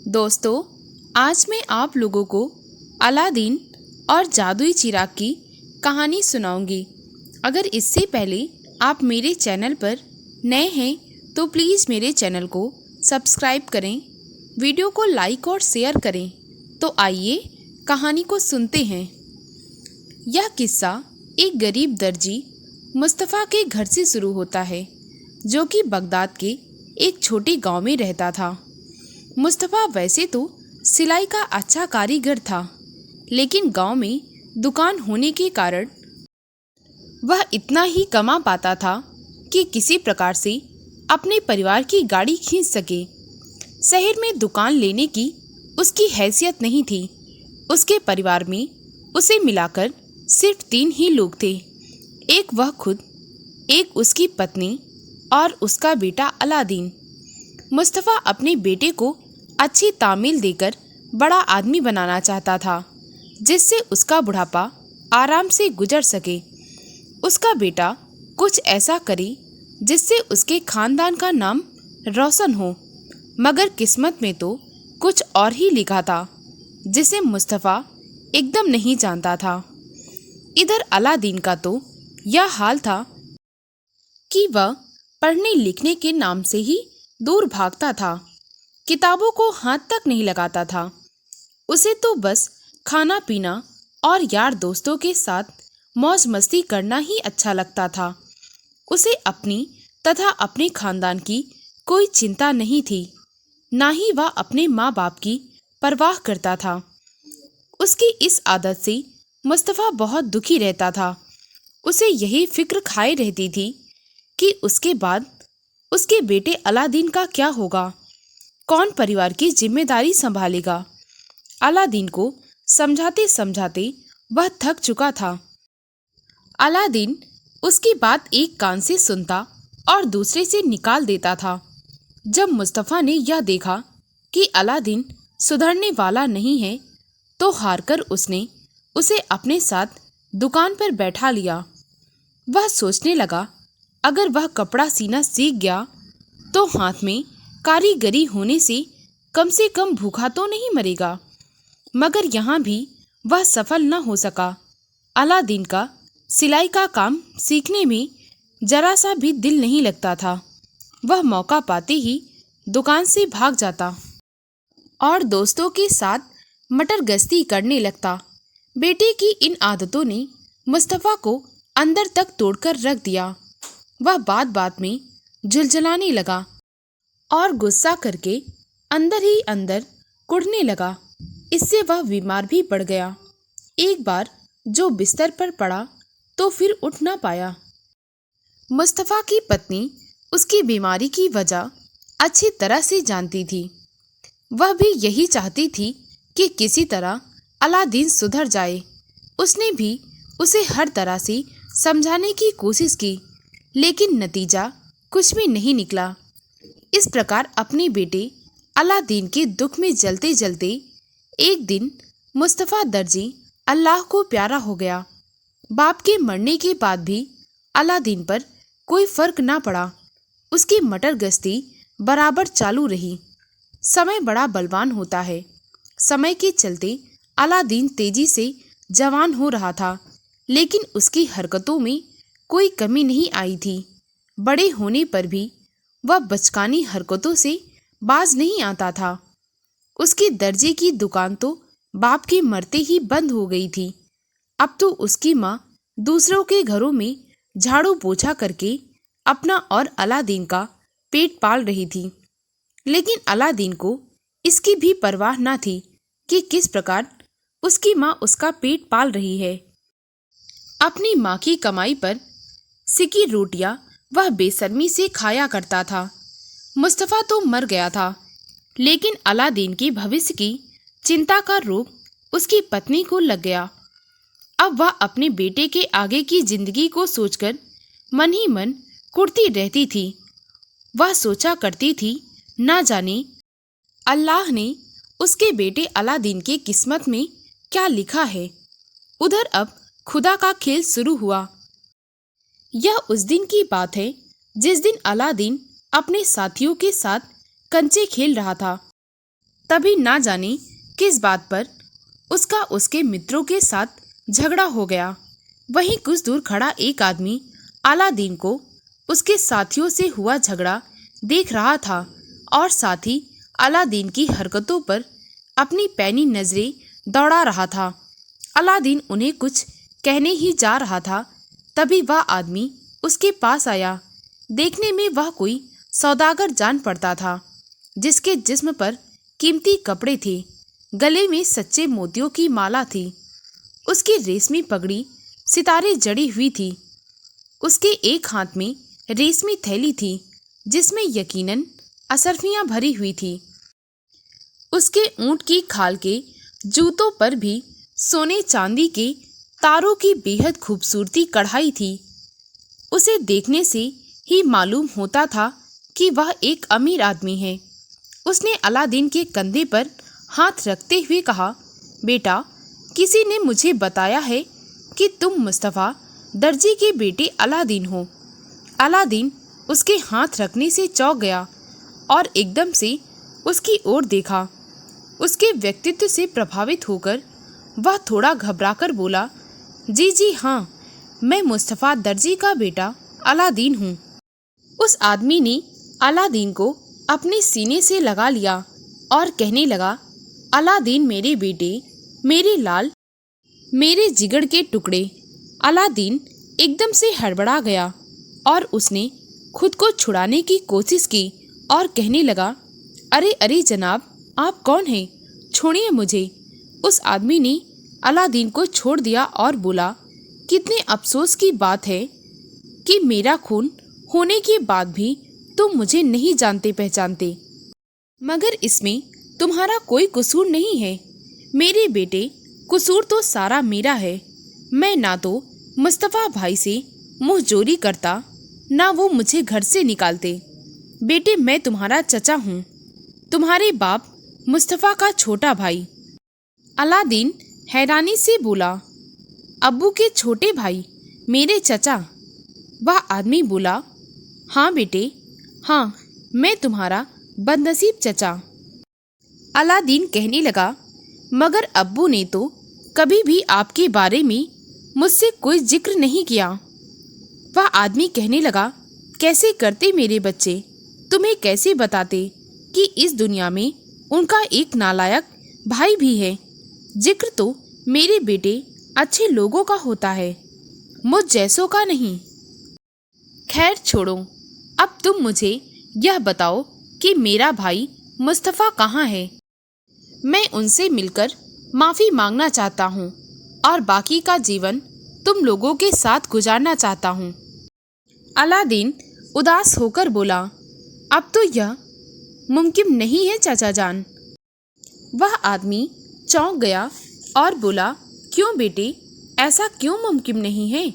दोस्तों, आज मैं आप लोगों को अलादीन और जादुई चिराग की कहानी सुनाऊंगी। अगर इससे पहले आप मेरे चैनल पर नए हैं तो प्लीज़ मेरे चैनल को सब्सक्राइब करें, वीडियो को लाइक और शेयर करें। तो आइए कहानी को सुनते हैं। यह किस्सा एक गरीब दर्जी मुस्तफ़ा के घर से शुरू होता है, जो कि बगदाद के एक छोटे गांव में रहता था। मुस्तफ़ा वैसे तो सिलाई का अच्छा कारीगर था, लेकिन गांव में दुकान होने के कारण वह इतना ही कमा पाता था कि किसी प्रकार से अपने परिवार की गाड़ी खींच सके। शहर में दुकान लेने की उसकी हैसियत नहीं थी। उसके परिवार में उसे मिलाकर सिर्फ 3 ही लोग थे। एक वह खुद, एक उसकी पत्नी और उसका बेटा अलादीन। मुस्तफ़ा अपने बेटे को अच्छी तामील देकर बड़ा आदमी बनाना चाहता था, जिससे उसका बुढ़ापा आराम से गुजर सके। उसका बेटा कुछ ऐसा करे जिससे उसके खानदान का नाम रोशन हो, मगर किस्मत में तो कुछ और ही लिखा था, जिसे मुस्तफ़ा एकदम नहीं जानता था। इधर अलादीन का तो यह हाल था कि वह पढ़ने लिखने के नाम से ही दूर भागता था, किताबों को हाथ तक नहीं लगाता था। उसे तो बस खाना पीना और यार दोस्तों के साथ मौज मस्ती करना ही अच्छा लगता था। उसे अपनी तथा अपने खानदान की कोई चिंता नहीं थी, ना ही वह अपने माँ बाप की परवाह करता था। उसकी इस आदत से मुस्तफ़ा बहुत दुखी रहता था। उसे यही फिक्र खाए रहती थी कि उसके बाद उसके बेटे अलादीन का क्या होगा, कौन परिवार की जिम्मेदारी संभालेगा। अलादीन को समझाते समझाते वह थक चुका था। अलादीन उसकी बात एक कान से सुनता और दूसरे से निकाल देता था। जब मुस्तफ़ा ने यह देखा कि अलादीन सुधरने वाला नहीं है, तो हारकर उसने उसे अपने साथ दुकान पर बैठा लिया। वह सोचने लगा, अगर वह कपड़ा सीना सीख गया तो हाथ में कारीगरी होने से कम भूखा तो नहीं मरेगा। मगर यहाँ भी वह सफल न हो सका। अलादीन का सिलाई का काम सीखने में जरा सा भी दिल नहीं लगता था। वह मौका पाते ही दुकान से भाग जाता और दोस्तों के साथ मटर गश्ती करने लगता। बेटे की इन आदतों ने मुस्तफ़ा को अंदर तक तोड़कर रख दिया। वह बात बात में झुलझुलाने लगा और गुस्सा करके अंदर ही अंदर कुढ़ने लगा। इससे वह बीमार भी पड़ गया। एक बार जो बिस्तर पर पड़ा तो फिर उठ ना पाया। मुस्तफ़ा की पत्नी उसकी बीमारी की वजह अच्छी तरह से जानती थी। वह भी यही चाहती थी कि किसी तरह अलादीन सुधर जाए। उसने भी उसे हर तरह से समझाने की कोशिश की, लेकिन नतीजा कुछ भी नहीं निकला। इस प्रकार अपने बेटे अलादीन के दुख में जलते जलते एक दिन मुस्तफ़ा दर्जी अल्लाह को प्यारा हो गया। बाप के मरने के बाद भी अलादीन पर कोई फर्क ना पड़ा। उसकी मटर गश्ती बराबर चालू रही। समय बड़ा बलवान होता है। समय के चलते अलादीन तेजी से जवान हो रहा था, लेकिन उसकी हरकतों में कोई कमी नहीं आई थी। बड़े होने पर भी वह बचकानी हरकतों से बाज नहीं आता था। उसकी दर्जी की दुकान तो बाप के मरते ही बंद हो गई थी। अब तो उसकी माँ दूसरों के घरों में झाड़ू पोछा करके अपना और अलादीन का पेट पाल रही थी। लेकिन अलादीन को इसकी भी परवाह न थी कि किस प्रकार उसकी माँ उसका पेट पाल रही है। अपनी माँ की कमाई पर सिकी रोटियां वह बेशर्मी से खाया करता था। मुस्तफ़ा तो मर गया था, लेकिन अलादीन की भविष्य की चिंता का रोग उसकी पत्नी को लग गया। अब वह अपने बेटे के आगे की जिंदगी को सोचकर मन ही मन कुढ़ती रहती थी। वह सोचा करती थी, ना जाने अल्लाह ने उसके बेटे अलादीन के किस्मत में क्या लिखा है। उधर अब खुदा का खेल शुरू हुआ। यह उस दिन की बात है जिस दिन अलादीन अपने साथियों के साथ कंचे खेल रहा था। तभी ना जाने किस बात पर उसका उसके मित्रों के साथ झगड़ा हो गया। वहीं कुछ दूर खड़ा एक आदमी अलादीन को उसके साथियों से हुआ झगड़ा देख रहा था और साथ ही अलादीन की हरकतों पर अपनी पैनी नजरें दौड़ा रहा था। अलादीन उन्हें कुछ कहने ही जा रहा था, तभी वह आदमी उसके पास आया। देखने में वह कोई सौदागर जान पड़ता था, जिसके जिस्म पर कीमती कपड़े थे, गले में सच्चे मोतियों की माला थी, उसकी रेशमी पगड़ी सितारे जड़ी हुई थी, उसके एक हाथ में रेशमी थैली थी जिसमें यकीनन असरफियां भरी हुई थी। उसके ऊंट की खाल के जूतों पर भी सोने चांदी के तारों की बेहद खूबसूरती कढ़ाई थी। उसे देखने से ही मालूम होता था कि वह एक अमीर आदमी है। उसने अलादीन के कंधे पर हाथ रखते हुए कहा, बेटा, किसी ने मुझे बताया है कि तुम मुस्तफ़ा दर्जी के बेटे अलादीन हो। अलादीन उसके हाथ रखने से चौंक गया और एकदम से उसकी ओर देखा। उसके व्यक्तित्व से प्रभावित होकर वह थोड़ा घबराकर बोला, जी जी हाँ, मैं मुस्तफ़ा दर्जी का बेटा अलादीन हूँ। उस आदमी ने अलादीन को अपने सीने से लगा लिया और कहने लगा, अलादीन मेरे बेटे, मेरे लाल, मेरे जिगर के टुकड़े। अलादीन एकदम से हड़बड़ा गया और उसने खुद को छुड़ाने की कोशिश की और कहने लगा, अरे अरे जनाब, आप कौन हैं? छोड़िए मुझे। उस आदमी ने अलादीन को छोड़ दिया और बोला, कितने अफसोस की बात है कि मेरा खून होने के बाद भी तुम मुझे नहीं जानते पहचानते, मगर इसमें तुम्हारा कोई कसूर नहीं है। मेरे बेटे, कसूर तो सारा मेरा है। मैं ना तो मुस्तफ़ा भाई से मुँह जोरी करता, ना वो मुझे घर से निकालते। बेटे, मैं तुम्हारा चचा हूँ, तुम्हारे बाप मुस्तफ़ा का छोटा भाई। अलादीन हैरानी से बोला, अब्बू के छोटे भाई, मेरे चचा? वह आदमी बोला, हाँ बेटे, हाँ, मैं तुम्हारा बदनसीब चचा। अलादीन कहने लगा, मगर अब्बू ने तो कभी भी आपके बारे में मुझसे कोई जिक्र नहीं किया। वह आदमी कहने लगा, कैसे करते मेरे बच्चे, तुम्हें कैसे बताते कि इस दुनिया में उनका एक नालायक भाई भी है। जिक्र तो मेरे बेटे अच्छे लोगों का होता है, मुझ जैसों का नहीं। खैर छोड़ो, अब तुम मुझे यह बताओ कि मेरा भाई मुस्तफ़ा कहाँ है। मैं उनसे मिलकर माफ़ी मांगना चाहता हूँ और बाकी का जीवन तुम लोगों के साथ गुजारना चाहता हूँ। अलादीन उदास होकर बोला, अब तो यह मुमकिन नहीं है चाचा जान। वह आदमी चौंक गया और बोला, क्यों बेटे, ऐसा क्यों मुमकिन नहीं है?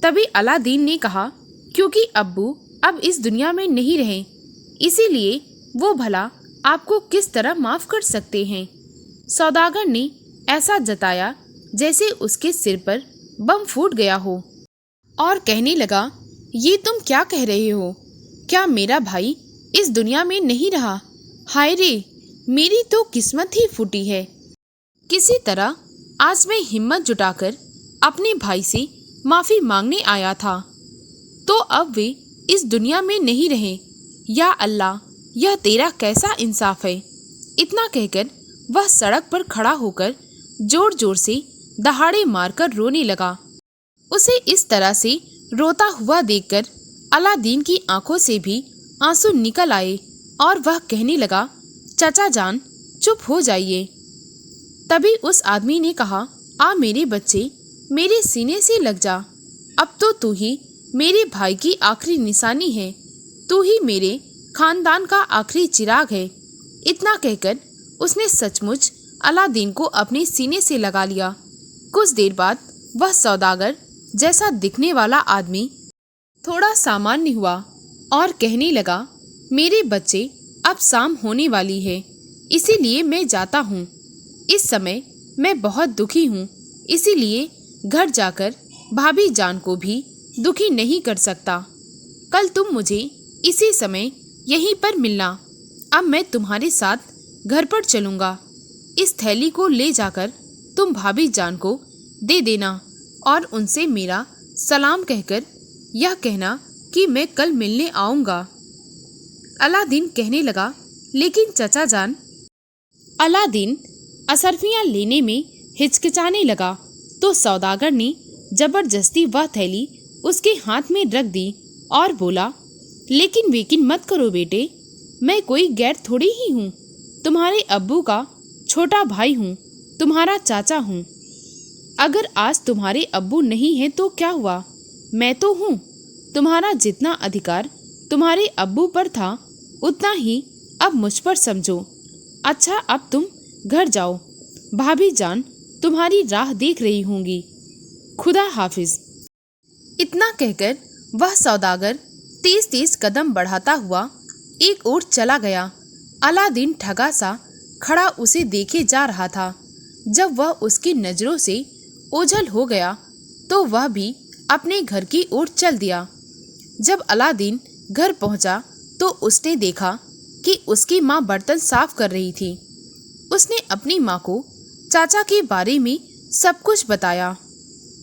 तभी अलादीन ने कहा, क्योंकि अब्बू अब इस दुनिया में नहीं रहे, इसीलिए वो भला आपको किस तरह माफ़ कर सकते हैं। सौदागर ने ऐसा जताया जैसे उसके सिर पर बम फूट गया हो और कहने लगा, ये तुम क्या कह रहे हो? क्या मेरा भाई इस दुनिया में नहीं रहा? हाय रे, मेरी तो किस्मत ही फूटी है। किसी तरह आज मैं हिम्मत जुटाकर अपने भाई से माफ़ी मांगने आया था, तो अब वे इस दुनिया में नहीं रहे। या अल्लाह, यह तेरा कैसा इंसाफ है। इतना कहकर वह सड़क पर खड़ा होकर जोर जोर से दहाड़े मारकर रोने लगा। उसे इस तरह से रोता हुआ देखकर अलादीन की आंखों से भी आंसू निकल आए और वह कहने लगा, चाचा जान, चुप हो जाइए। तभी उस आदमी ने कहा, आ मेरे बच्चे, मेरे सीने से लग जा। अब तो तू ही मेरे भाई की आखिरी निशानी है, तू ही मेरे खानदान का आखिरी चिराग है। इतना कहकर उसने सचमुच अलादीन को अपने सीने से लगा लिया। कुछ देर बाद वह सौदागर जैसा दिखने वाला आदमी थोड़ा सामान्य हुआ और कहने लगा, मेरे बच्चे, अब शाम होने वाली है, इसीलिए मैं जाता हूँ। इस समय मैं बहुत दुखी हूँ, इसीलिए घर जाकर भाभी जान को भी दुखी नहीं कर सकता। कल तुम मुझे इसी समय यहीं पर मिलना। अब मैं तुम्हारे साथ घर पर चलूँगा। इस थैली को ले जाकर तुम भाभी जान को दे देना और उनसे मेरा सलाम कहकर यह कहना कि मैं कल मिलने आऊँगा। अलादीन कहने लगा, लेकिन चचा जान। अलादीन असरफियाँ लेने में हिचकिचाने लगा तो सौदागर ने जबरदस्ती वह थैली उसके हाथ में रख दी और बोला, लेकिन वेकिन मत करो बेटे, मैं कोई गैर थोड़ी ही हूँ। तुम्हारे अब्बू का छोटा भाई हूँ, तुम्हारा चाचा हूँ। अगर आज तुम्हारे अब्बू नहीं हैं तो क्या हुआ, मैं तो हूँ। तुम्हारा जितना अधिकार तुम्हारे अब्बू पर था उतना ही अब मुझ पर समझो। अच्छा, अब तुम घर जाओ, भाभी जान तुम्हारी राह देख रही होंगी। खुदा हाफिज। इतना कहकर वह सौदागर तेज तेज कदम बढ़ाता हुआ एक ओर चला गया। अलादीन ठगा सा खड़ा उसे देखे जा रहा था। जब वह उसकी नजरों से ओझल हो गया तो वह भी अपने घर की ओर चल दिया। जब अलादीन घर पहुंचा तो उसने देखा कि उसकी माँ बर्तन साफ कर रही थी। उसने अपनी माँ को चाचा के बारे में सब कुछ बताया।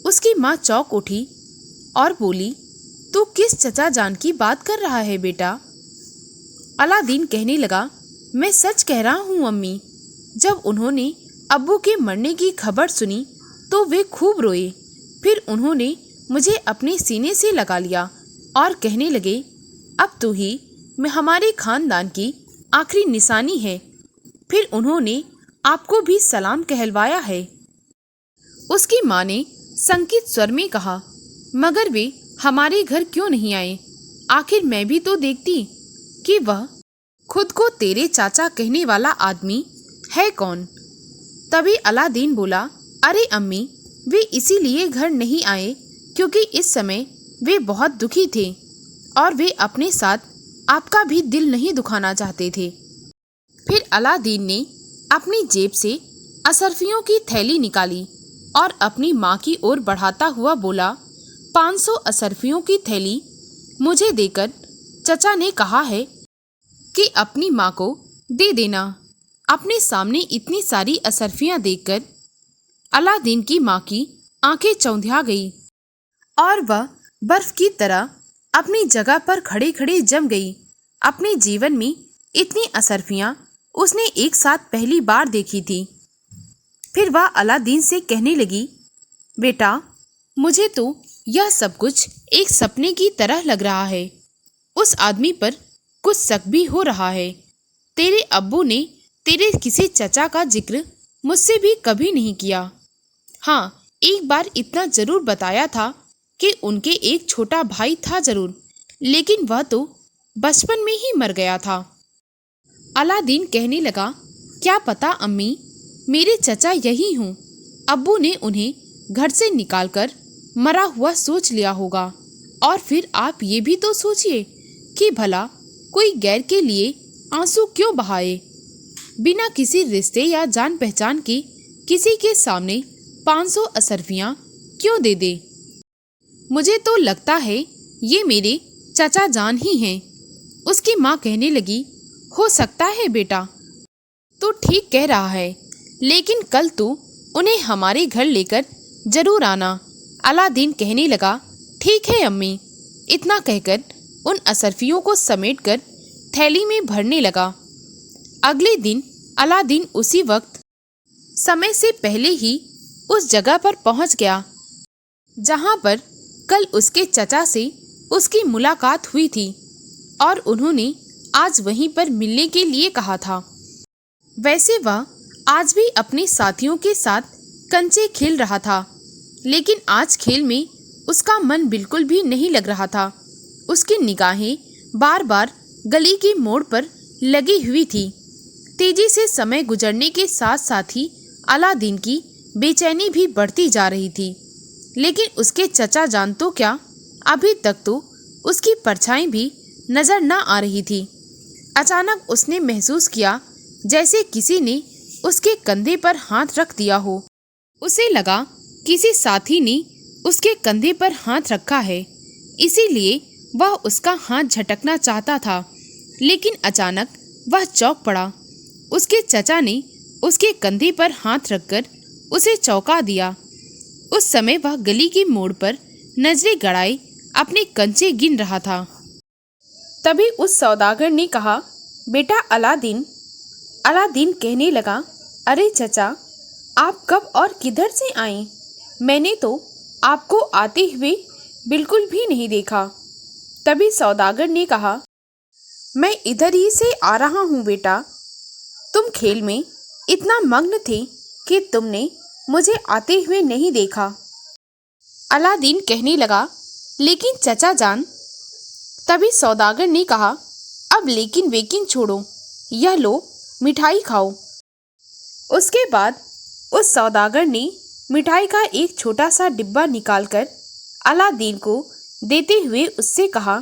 उसकी माँ चौंक उठी और बोली, तू किस चचा जान की बात कर रहा है बेटा? अलादीन कहने लगा, मैं सच कह रहा हूँ अम्मी। जब उन्होंने अब्बू के मरने की खबर सुनी तो वे खूब रोए। फिर उन्होंने मुझे अपने सीने से लगा लिया और कहने लगे, अब तू ही हमारे खानदान की आखिरी निशानी है। फिर उन्होंने आपको भी सलाम कहलवाया है। उसकी माँ ने संकित स्वर में कहा, मगर वे हमारे घर क्यों नहीं आए? आखिर मैं भी तो देखती कि वह खुद को तेरे चाचा कहने वाला आदमी है कौन। तभी अलादीन बोला, अरे अम्मी, वे इसीलिए घर नहीं आए क्योंकि इस समय वे बहुत दुखी थे और वे अपने साथ आपका भी दिल नहीं दुखाना चाहते थे। फिर अलादीन ने अपनी जेब से असरफियों की थैली निकाली और अपनी माँ की ओर बढ़ाता हुआ बोला, 500 असरफियों की थैली मुझे देकर चचा ने कहा है कि अपनी माँ को दे देना। अपने सामने इतनी सारी असरफियाँ देखकर अलादीन की माँ की आंखें चौंधिया गई और वह बर्फ की तरह अपनी जगह पर खड़े खड़े जम गई। अपने जीवन में इतनी असरफियाँ उसने एक साथ पहली बार देखी थी। फिर वह अलादीन से कहने लगी, बेटा, मुझे तो यह सब कुछ एक सपने की तरह लग रहा है। उस आदमी पर कुछ शक भी हो रहा है। तेरे अब्बू ने तेरे किसी चचा का जिक्र मुझसे भी कभी नहीं किया। हाँ, एक बार इतना जरूर बताया था कि उनके एक छोटा भाई था जरूर, लेकिन वह तो बचपन में ही मर गया था। अलादीन कहने लगा, क्या पता अम्मी, मेरे चचा यही हूँ। अब्बू ने उन्हें घर से निकालकर मरा हुआ सोच लिया होगा। और फिर आप ये भी तो सोचिए कि भला कोई गैर के लिए आंसू क्यों बहाए? बिना किसी रिश्ते या जान पहचान के किसी के सामने 500 असरफियाँ क्यों दे दे? मुझे तो लगता है ये मेरे चचा जान ही हैं। उसकी माँ कहने लगी, हो सकता है बेटा, तू ठीक कह रहा है, लेकिन कल तू उन्हें हमारे घर लेकर जरूर आना। अलादीन कहने लगा, ठीक है अम्मी। इतना कहकर उन असरफियों को समेटकर थैली में भरने लगा। अगले दिन अलादीन उसी वक्त समय से पहले ही उस जगह पर पहुंच गया जहां पर कल उसके चचा से उसकी मुलाकात हुई थी और उन्होंने आज वहीं पर मिलने के लिए कहा था। वैसे वह आज भी अपने साथियों के साथ कंचे खेल रहा था, लेकिन आज खेल में उसका मन बिल्कुल भी नहीं लग रहा था। उसकी निगाहें बार बार गली के मोड़ पर लगी हुई थी। तेजी से समय गुजरने के साथ साथ ही अलादीन की बेचैनी भी बढ़ती जा रही थी। लेकिन उसके चचा जान तो क्या, अभी तक तो उसकी परछाई भी नजर न आ रही थी। अचानक उसने महसूस किया जैसे किसी ने उसके कंधे पर हाथ रख दिया हो। उसे लगा किसी साथी ने उसके कंधे पर हाथ रखा है, इसीलिए वह उसका हाथ झटकना चाहता था। लेकिन अचानक वह चौंक पड़ा उसके चचा ने उसके कंधे पर हाथ रखकर उसे चौंका दिया। उस समय वह गली के मोड़ पर नजरें गड़ाए अपने कंचे गिन रहा था। तभी उस सौदागर ने कहा, बेटा अलादीन। अलादीन कहने लगा, अरे चचा, आप कब और किधर से आए? मैंने तो आपको आते हुए बिल्कुल भी नहीं देखा। तभी सौदागर ने कहा, मैं इधर ही से आ रहा हूँ बेटा। तुम खेल में इतना मग्न थे कि तुमने मुझे आते हुए नहीं देखा। अलादीन कहने लगा, लेकिन चचा जान। तभी सौदागर ने कहा, अब लेकिन वेकिन छोड़ो, यह लो मिठाई खाओ। उसके बाद उस सौदागर ने मिठाई का एक छोटा सा डिब्बा निकालकर अलादीन को देते हुए उससे कहा,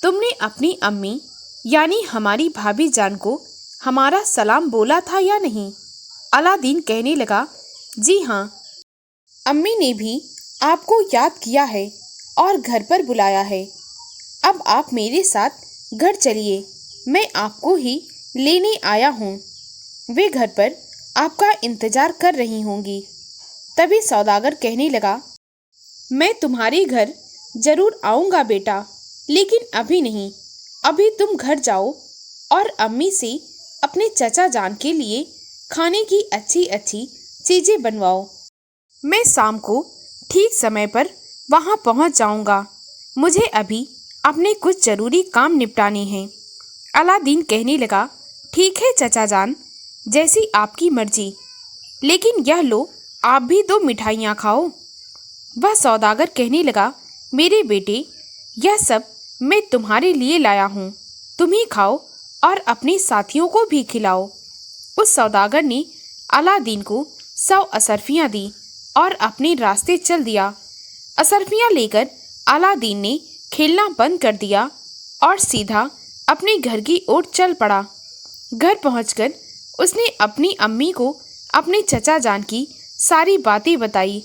तुमने अपनी अम्मी यानी हमारी भाभी जान को हमारा सलाम बोला था या नहीं? अलादीन कहने लगा, जी हाँ, अम्मी ने भी आपको याद किया है और घर पर बुलाया है। अब आप मेरे साथ घर चलिए, मैं आपको ही लेने आया हूँ। वे घर पर आपका इंतजार कर रही होंगी। तभी सौदागर कहने लगा, मैं तुम्हारे घर जरूर आऊँगा बेटा, लेकिन अभी नहीं। अभी तुम घर जाओ और अम्मी से अपने चचा जान के लिए खाने की अच्छी अच्छी चीज़ें बनवाओ। मैं शाम को ठीक समय पर वहाँ पहुँच जाऊँगा। मुझे अभी अपने कुछ ज़रूरी काम निपटाने हैं। अलादीन कहने लगा, ठीक है चचा जान, जैसी आपकी मर्जी, लेकिन यह लो, आप भी 2 मिठाइयाँ खाओ। वह सौदागर कहने लगा, मेरे बेटे, यह सब मैं तुम्हारे लिए लाया हूँ, तुम ही खाओ और अपने साथियों को भी खिलाओ। उस सौदागर ने अलादीन को 100 असरफियाँ दी और अपने रास्ते चल दिया। असरफियाँ लेकर अलादीन ने खेलना बंद कर दिया और सीधा अपने घर की ओर चल पड़ा। घर पहुंचकर उसने अपनी अम्मी को अपने चचा जान की सारी बातें बताई।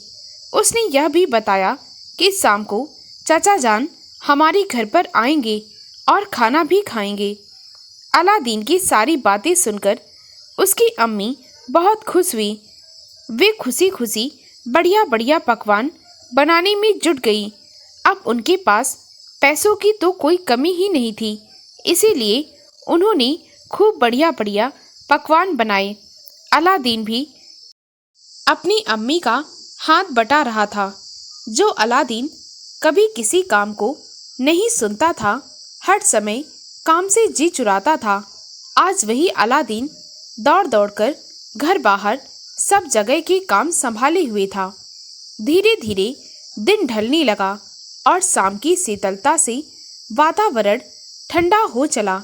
उसने यह भी बताया कि शाम को चचा जान हमारे घर पर आएंगे और खाना भी खाएंगे। अलादीन की सारी बातें सुनकर उसकी अम्मी बहुत खुश हुई। वे खुशी खुशी बढ़िया बढ़िया पकवान बनाने में जुट गई। अब उनके पास पैसों की तो कोई कमी ही नहीं थी, इसीलिए उन्होंने खूब बढ़िया बढ़िया पकवान बनाए। अलादीन भी अपनी अम्मी का हाथ बटा रहा था। जो अलादीन कभी किसी काम को नहीं सुनता था, हर समय काम से जी चुराता था, आज वही अलादीन दौड़ दौड़कर घर बाहर सब जगह के काम संभाले हुए था। धीरे धीरे दिन ढलने लगा और शाम की शीतलता से वातावरण ठंडा हो चला।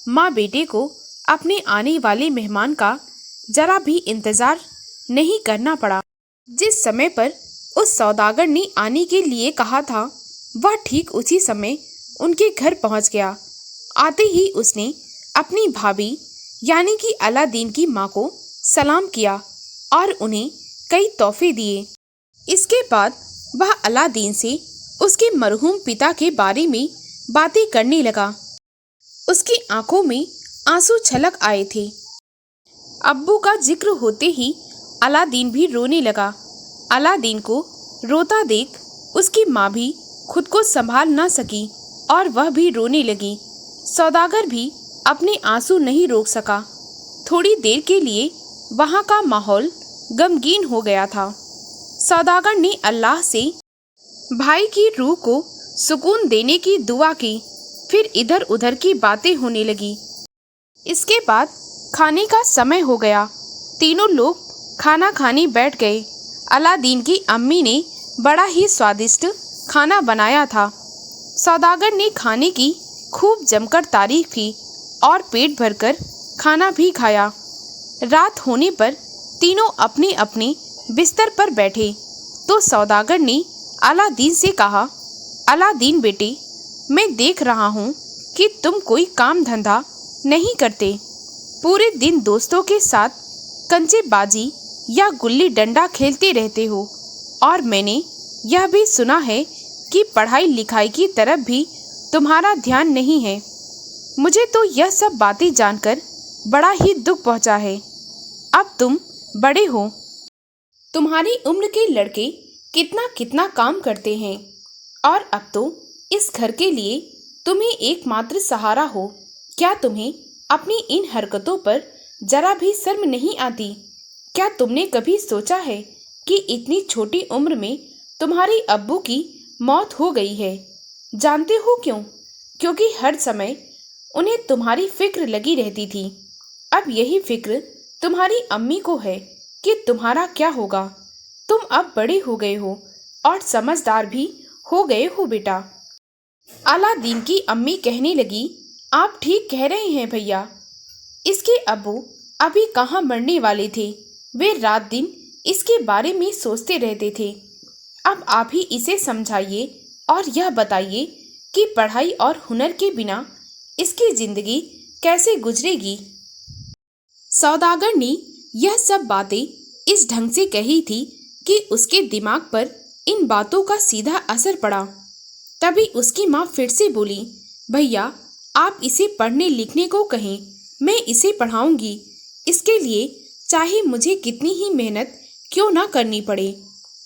माँ बेटे को अपने आने वाले मेहमान का जरा भी इंतजार नहीं करना पड़ा। जिस समय पर उस सौदागर ने आने के लिए कहा था, वह ठीक उसी समय उनके घर पहुंच गया। आते ही उसने अपनी भाभी यानी कि अलादीन की माँ को सलाम किया और उन्हें कई तोहफे दिए। इसके बाद वह अलादीन से उसके मरहूम पिता के बारे में बातें करने लगा। उसकी आंखों में आंसू छलक आए थे। अब्बू का जिक्र होते ही अलादीन भी रोने लगा। अलादीन को रोता देख उसकी माँ भी खुद को संभाल न सकी और वह भी रोने लगी। सौदागर भी अपने आंसू नहीं रोक सका। थोड़ी देर के लिए वहाँ का माहौल गमगीन हो गया था। सौदागर ने अल्लाह से भाई की रूह को सुकून देने की दुआ की। फिर इधर उधर की बातें होने लगी। इसके बाद खाने का समय हो गया। तीनों लोग खाना खाने बैठ गए। अलादीन की अम्मी ने बड़ा ही स्वादिष्ट खाना बनाया था। सौदागर ने खाने की खूब जमकर तारीफ की और पेट भरकर खाना भी खाया। रात होने पर तीनों अपने अपने बिस्तर पर बैठे तो सौदागर ने अलादीन से कहा, अलादीन बेटे, मैं देख रहा हूँ कि तुम कोई काम धंधा नहीं करते। पूरे दिन दोस्तों के साथ कंचेबाजी या गुल्ली डंडा खेलते रहते हो और मैंने यह भी सुना है कि पढ़ाई लिखाई की तरफ भी तुम्हारा ध्यान नहीं है। मुझे तो यह सब बातें जानकर बड़ा ही दुख पहुंचा है। अब तुम बड़े हो, तुम्हारी उम्र के लड़के कितना कितना काम करते हैं और अब तो इस घर के लिए तुम्ही एकमात्र सहारा हो। क्या तुम्हें अपनी इन हरकतों पर जरा भी शर्म नहीं आती? क्या तुमने कभी सोचा है कि इतनी छोटी उम्र में तुम्हारी अब्बू की मौत हो गई है? जानते हो क्यों? क्योंकि हर समय उन्हें तुम्हारी फिक्र लगी रहती थी। अब यही फिक्र तुम्हारी अम्मी को है कि तुम्हारा क्या होगा। तुम अब बड़े हो गए हो और समझदार भी हो गए हो बेटा। अलादीन की अम्मी कहने लगी, आप ठीक कह रहे हैं भैया। इसके अब्बू अभी कहाँ मरने वाले थे, वे रात दिन इसके बारे में सोचते रहते थे। अब आप ही इसे समझाइए और यह बताइए कि पढ़ाई और हुनर के बिना इसकी जिंदगी कैसे गुजरेगी। सौदागर ने यह सब बातें इस ढंग से कही थी कि उसके दिमाग पर इन बातों का सीधा असर पड़ा। तभी उसकी माँ फिर से बोली, भैया आप इसे पढ़ने लिखने को कहें, मैं इसे पढ़ाऊंगी। इसके लिए चाहे मुझे कितनी ही मेहनत क्यों ना करनी पड़े,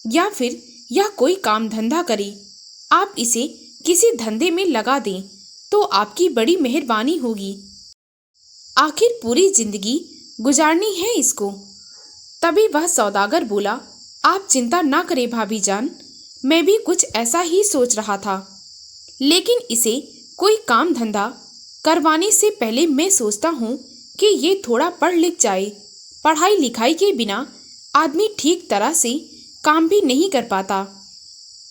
या फिर यह कोई काम धंधा करे। आप इसे किसी धंधे में लगा दें तो आपकी बड़ी मेहरबानी होगी। आखिर पूरी जिंदगी गुजारनी है इसको। तभी वह सौदागर बोला, आप चिंता ना करें भाभी जान, मैं भी कुछ ऐसा ही सोच रहा था, लेकिन इसे कोई काम धंधा करवाने से पहले मैं सोचता हूँ कि ये थोड़ा पढ़ लिख जाए। पढ़ाई लिखाई के बिना आदमी ठीक तरह से काम भी नहीं कर पाता।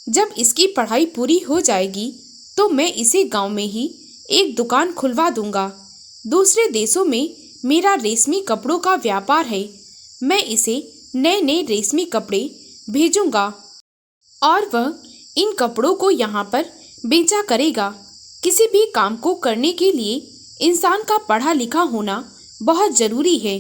जब इसकी पढ़ाई पूरी हो जाएगी तो मैं इसे गांव में ही एक दुकान खुलवा दूंगा। दूसरे देशों में मेरा रेशमी कपड़ों का व्यापार है, मैं इसे नए नए रेशमी कपड़े भेजूंगा और वह इन कपड़ों को यहाँ पर बेचा करेगा। किसी भी काम को करने के लिए इंसान का पढ़ा लिखा होना बहुत ज़रूरी है।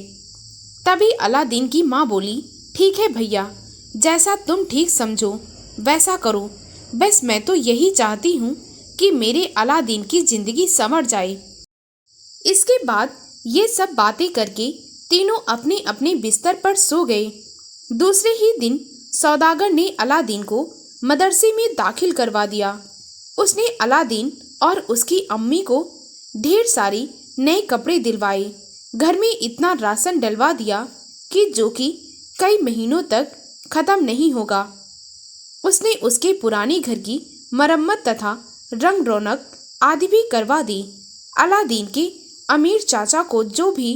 तभी अलादीन की माँ बोली, ठीक है भैया, जैसा तुम ठीक समझो वैसा करो। बस मैं तो यही चाहती हूँ कि मेरे अलादीन की ज़िंदगी संवर जाए। इसके बाद ये सब बातें करके तीनों अपने अपने बिस्तर पर सो गए। दूसरे ही दिन सौदागर ने अलादीन को मदरसे में दाखिल करवा दिया। उसने अलादीन और उसकी अम्मी को ढेर सारी नए कपड़े दिलवाए। घर में इतना राशन डलवा दिया कि जो कि कई महीनों तक ख़त्म नहीं होगा। उसने उसके पुराने घर की मरम्मत तथा रंग रौनक आदि भी करवा दी। अलादीन के अमीर चाचा को जो भी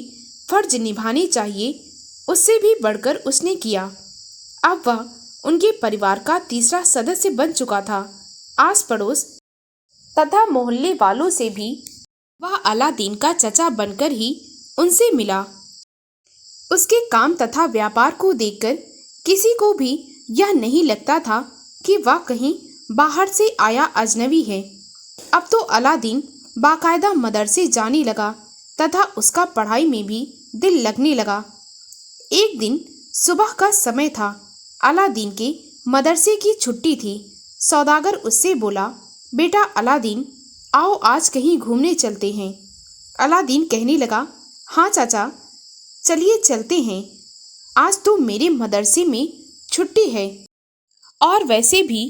फर्ज निभाने चाहिए उससे भी बढ़कर उसने किया। अब वह उनके परिवार का तीसरा सदस्य बन चुका था। आस पड़ोस तथा मोहल्ले वालों से भी वह अलादीन का चचा बनकर ही उनसे मिला। उसके काम तथा व्यापार को देखकर किसी को भी यह नहीं लगता था कि वह कहीं बाहर से आया अजनबी है। अब तो अलादीन बाकायदा मदरसे जाने लगा तथा उसका पढ़ाई में भी दिल लगने लगा। एक दिन सुबह का समय था। अलादीन के मदरसे की छुट्टी थी। सौदागर उससे बोला, बेटा अलादीन, आओ आज कहीं घूमने चलते हैं। अलादीन कहने लगा, हाँ चाचा, चलिए चलते हैं। आज तो मेरे मदरसे में छुट्टी है और वैसे भी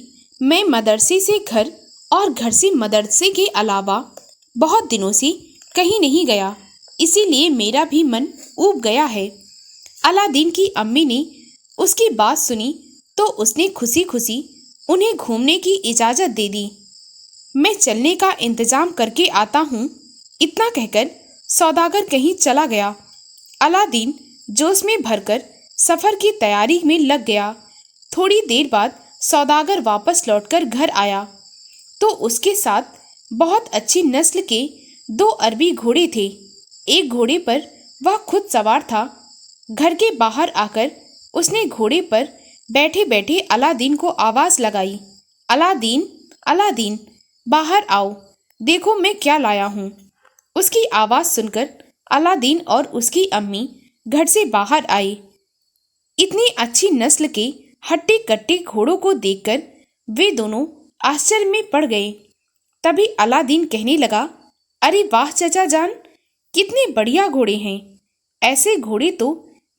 मैं मदरसे से घर और घर से मदरसे के अलावा बहुत दिनों से कहीं नहीं गया, इसीलिए मेरा भी मन ऊब गया है। अलादीन की अम्मी ने उसकी बात सुनी तो उसने खुशी खुशी उन्हें घूमने की इजाज़त दे दी। मैं चलने का इंतज़ाम करके आता हूँ। इतना कहकर सौदागर कहीं चला गया। अलादीन जोश में भरकर सफ़र की तैयारी में लग गया। थोड़ी देर बाद सौदागर वापस लौटकर घर आया तो उसके साथ बहुत अच्छी नस्ल के 2 अरबी घोड़े थे। एक घोड़े पर वह खुद सवार था। घर के बाहर आकर उसने घोड़े पर बैठे बैठे अलादीन को आवाज़ लगाई, अलादीन, अलादीन, बाहर आओ, देखो मैं क्या लाया हूँ। उसकी आवाज़ सुनकर अलादीन और उसकी अम्मी घर से बाहर आए। इतनी अच्छी नस्ल के हट्टे कट्टे घोड़ों को देखकर वे दोनों आश्चर्य में पड़ गए। तभी अलादीन कहने लगा, अरे वाह चचा जान, कितने बढ़िया घोड़े हैं। ऐसे घोड़े तो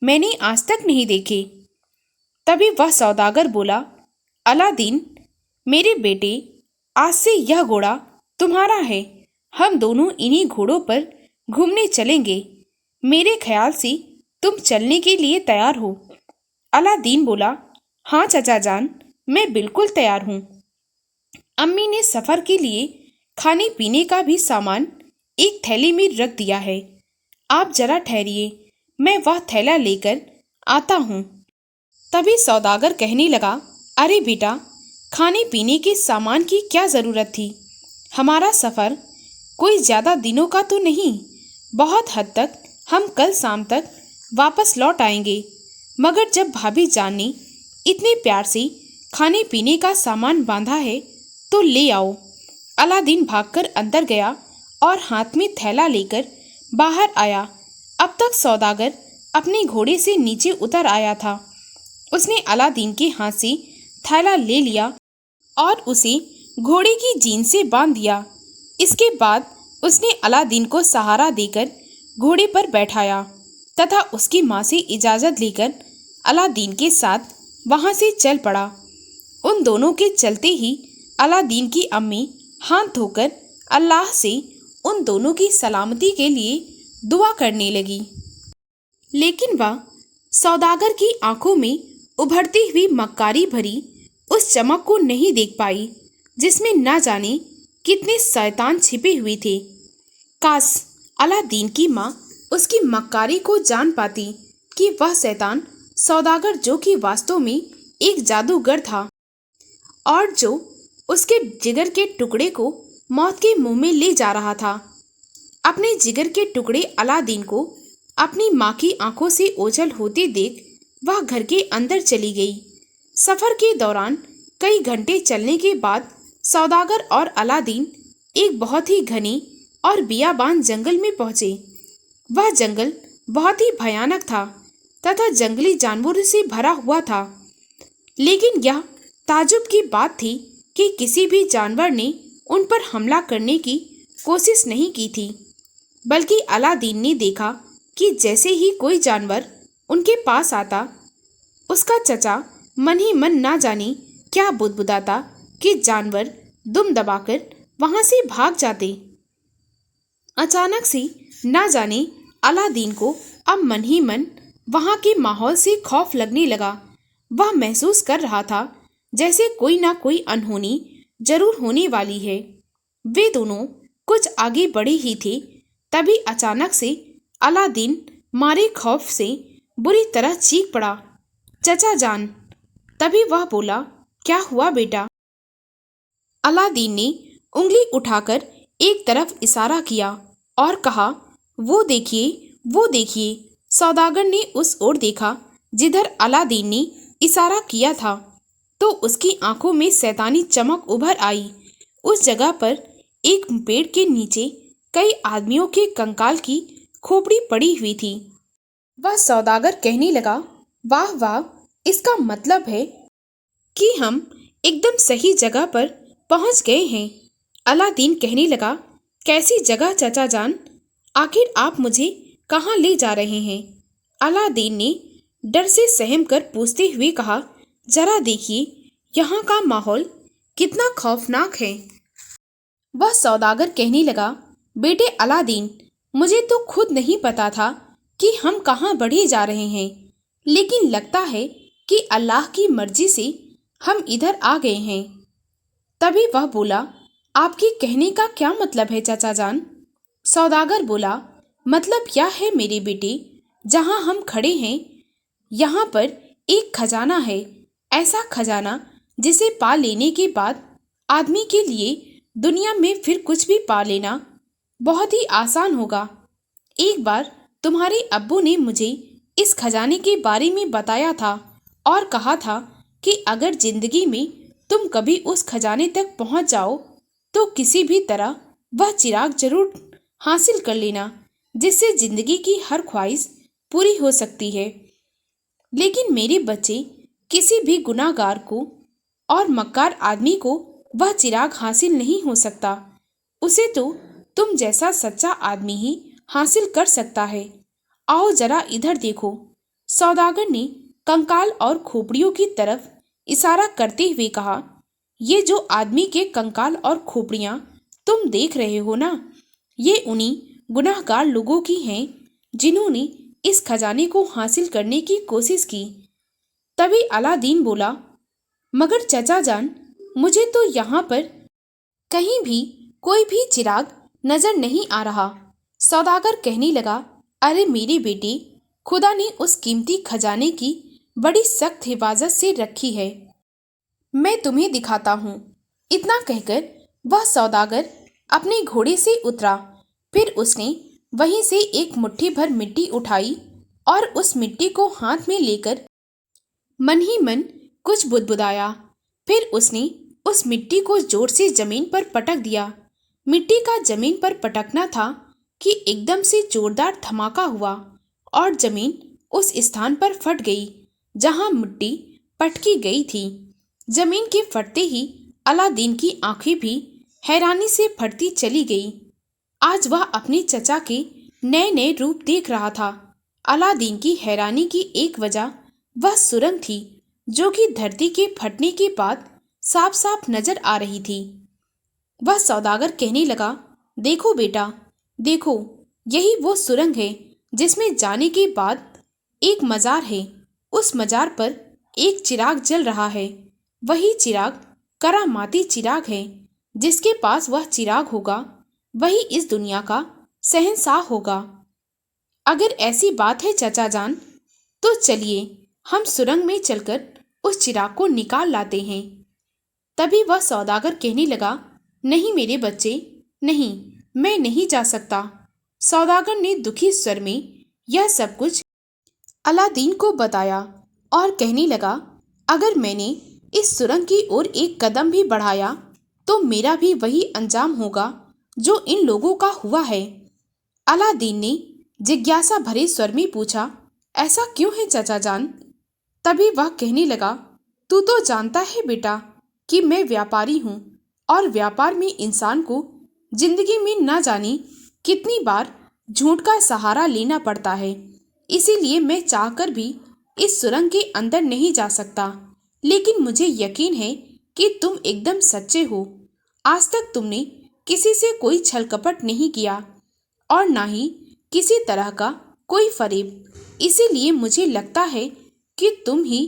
मैंने आज तक नहीं देखे। तभी वह सौदागर बोला, अलादीन मेरे बेटे, आज से यह घोड़ा तुम्हारा है। हम दोनों इन्हीं घोड़ों पर घूमने चलेंगे। मेरे ख्याल से तुम चलने के लिए तैयार हो। अलादीन बोला, हाँ चाचा जान, मैं बिल्कुल तैयार हूँ। अम्मी ने सफ़र के लिए खाने पीने का भी सामान एक थैली में रख दिया है। आप जरा ठहरिए, मैं वह थैला लेकर आता हूँ। तभी सौदागर कहने लगा, अरे बेटा, खाने पीने के सामान की क्या ज़रूरत थी? हमारा सफ़र कोई ज़्यादा दिनों का तो नहीं। बहुत हद तक हम कल शाम तक वापस लौट आएंगे। मगर जब भाभी जान ने इतने प्यार से खाने पीने का सामान बांधा है तो ले आओ। अलादीन भागकर अंदर गया और हाथ में थैला लेकर बाहर आया। अब तक सौदागर अपने घोड़े से नीचे उतर आया था। उसने अलादीन के हाथ से थैला ले लिया और उसे घोड़े की जीन से बांध दिया। इसके बाद उसने अलादीन को सहारा देकर घोड़े पर बैठाया तथा उसकी माँ से इजाज़त लेकर अलादीन के साथ वहाँ से चल पड़ा। उन दोनों के चलते ही अलादीन की अम्मी हाथ धोकर अल्लाह से उन दोनों की सलामती के लिए दुआ करने लगी। लेकिन वह सौदागर की आंखों में उभरती हुई मक्कारी भरी उस चमक को नहीं देख पाई जिसमें न जाने कितने शैतान छिपे हुए थे। काश अलादीन की माँ उसकी मक्कारी को जान पाती कि वह शैतान सौदागर, जो कि वास्तव में एक जादूगर था और जो उसके जिगर के टुकड़े को मौत के मुंह में ले जा रहा था। अपने जिगर के टुकड़े अलादीन को अपनी माँ की आंखों से ओझल होते देख वह घर के अंदर चली गई। सफ़र के दौरान कई घंटे चलने के बाद सौदागर और अलादीन एक बहुत ही घने और बियाबान जंगल में पहुँचे। वह जंगल बहुत ही भयानक था तथा जंगली जानवरों से भरा हुआ था। लेकिन यह ताज्जुब की बात थी कि किसी भी जानवर ने उन पर हमला करने की कोशिश नहीं की थी, बल्कि अलादीन ने देखा कि जैसे ही कोई जानवर उनके पास आता, उसका चचा मन ही मन ना जाने क्या बुदबुदाता कि जानवर दुम दबाकर वहाँ से भाग जाते। अचानक से ना जाने अलादीन को अब मन ही मन वहाँ के माहौल से खौफ लगने लगा। वह महसूस कर रहा था जैसे कोई ना कोई अनहोनी जरूर होने वाली है। वे दोनों कुछ आगे बढ़े ही थे, तभी अचानक से अलादीन मारे खौफ से बुरी तरह चीख पड़ा, चचा जान। तभी वह बोला, क्या हुआ बेटा? अलादीन ने उंगली उठाकर एक तरफ इशारा किया और कहा, वो देखिए, वो देखिए। सौदागर ने उस ओर देखा जिधर अलादीन ने इशारा किया था तो उसकी आंखों में शैतानी चमक उभर आई। उस जगह पर एक पेड़ के नीचे कई आदमियों के कंकाल की खोपड़ी पड़ी हुई थी। वह सौदागर कहने लगा, वाह वाह, इसका मतलब है कि हम एकदम सही जगह पर पहुंच गए हैं। अलादीन कहने लगा, कैसी जगह चचा जान? आखिर आप मुझे कहाँ ले जा रहे हैं? अलादीन ने डर से सहम कर पूछते हुए कहा, जरा देखिए, यहाँ का माहौल कितना खौफनाक है। वह सौदागर कहने लगा, बेटे अलादीन, मुझे तो खुद नहीं पता था कि हम कहाँ बढ़े जा रहे हैं, लेकिन लगता है कि अल्लाह की मर्जी से हम इधर आ गए हैं। तभी वह बोला, आपके कहने का क्या मतलब है चाचा जान? सौदागर बोला, मतलब क्या है मेरे बेटे, जहाँ हम खड़े हैं यहाँ पर एक खजाना है, ऐसा खजाना जिसे पा लेने के बाद आदमी के लिए दुनिया में फिर कुछ भी पा लेना बहुत ही आसान होगा। एक बार तुम्हारे अब्बू ने मुझे इस खजाने के बारे में बताया था और कहा था कि अगर जिंदगी में तुम कभी उस खजाने तक पहुंच जाओ तो किसी भी तरह वह चिराग जरूर हासिल कर लेना, जिससे जिंदगी की हर ख्वाहिश पूरी हो सकती है। लेकिन मेरे बच्चे, किसी भी गुनाहगार को और मक्कार आदमी को वह चिराग हासिल नहीं हो सकता। उसे तो तुम जैसा सच्चा आदमी ही हासिल कर सकता है। आओ जरा इधर देखो। सौदागर ने कंकाल और खोपड़ियों की तरफ इशारा करते हुए कहा, ये जो आदमी के कंकाल और खोपड़ियां तुम देख रहे हो ना, ये उन्हीं गुनाहगार लोगों की हैं जिन्होंने इस खजाने को हासिल करने की कोशिश की। तभी अलादीन बोला, मगर चचा जान, मुझे तो यहाँ पर कहीं भी कोई भी चिराग नजर नहीं आ रहा। सौदागर कहने लगा, अरे मेरे बेटे, खुदा ने उस कीमती खजाने की बड़ी सख्त हिफाजत से रखी है, मैं तुम्हें दिखाता हूँ। इतना कहकर वह सौदागर अपने घोड़े से उतरा। फिर उसने वहीं से एक मुट्ठी भर मिट्टी उठाई और उस मिट्टी को हाथ में लेकर मन ही मन कुछ बुदबुदाया। फिर उसने उस मिट्टी को जोर से जमीन पर पटक दिया। मिट्टी का जमीन पर पटकना था कि एकदम से जोरदार धमाका हुआ और जमीन उस स्थान पर फट गई जहां मिट्टी पटकी गई थी। जमीन के फटते ही अलादीन की आंखें भी हैरानी से फटती चली गई। आज वह अपने चचा के नए नए रूप देख रहा था। अलादीन की हैरानी की एक वजह वह सुरंग थी जो कि धरती के फटने के बाद साफ साफ नजर आ रही थी। वह सौदागर कहने लगा, देखो बेटा, देखो, यही वो सुरंग है जिसमें जाने के बाद एक मजार है। उस मजार पर एक चिराग जल रहा है। वही चिराग करामाती चिराग है। जिसके पास वह चिराग होगा वही इस दुनिया का शहंशाह होगा। अगर ऐसी बात है चचा जान, तो चलिए हम सुरंग में चलकर उस चिराग को निकाल लाते हैं। तभी वह सौदागर कहने लगा, नहीं मेरे बच्चे, नहीं, मैं नहीं जा सकता। सौदागर ने दुखी स्वर में यह सब कुछ अलादीन को बताया और कहने लगा, अगर मैंने इस सुरंग की ओर एक कदम भी बढ़ाया तो मेरा भी वही अंजाम होगा जो इन लोगों का हुआ है। अलादीन ने जिज्ञासा भरे स्वर में पूछा, ऐसा क्यों है चचा जान? तभी वह कहने लगा, तू तो जानता है बेटा कि मैं व्यापारी हूँ और व्यापार में इंसान को जिंदगी में न जाने कितनी बार झूठ का सहारा लेना पड़ता है। इसीलिए मैं चाहकर भी इस सुरंग के अंदर नहीं जा सकता। लेकिन मुझे यकीन है कि तुम एकदम सच्चे हो। आज तक तुमने किसी से कोई छल कपट नहीं किया और ना ही किसी तरह का कोई फरेब। इसीलिए मुझे लगता है कि तुम ही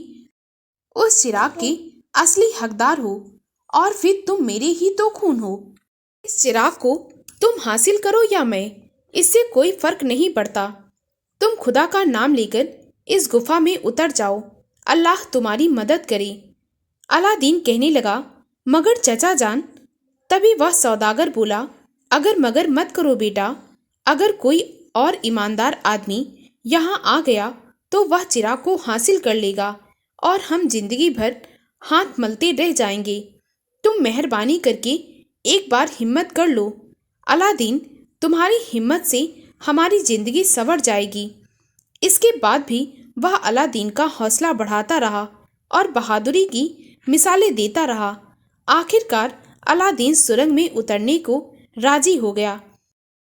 उस चिराग के असली हकदार हो और फिर तुम मेरे ही तो खून हो। इस चिराग को तुम हासिल करो या मैं, इससे कोई फर्क नहीं पड़ता। तुम खुदा का नाम लेकर इस गुफा में उतर जाओ, अल्लाह तुम्हारी मदद करे। अलादीन कहने लगा, मगर चचा जान। तभी वह सौदागर बोला, अगर मगर मत करो बेटा। अगर कोई और ईमानदार आदमी यहाँ आ गया तो वह चिराग को हासिल कर लेगा और हम जिंदगी भर हाथ मलते रह जाएंगे। तुम मेहरबानी करके एक बार हिम्मत कर लो। अलादीन, तुम्हारी हिम्मत से हमारी जिंदगी संवर जाएगी। इसके बाद भी वह अलादीन का हौसला बढ़ाता रहा और बहादुरी की मिसालें देता रहा। आखिरकार अलादीन सुरंग में उतरने को राजी हो गया।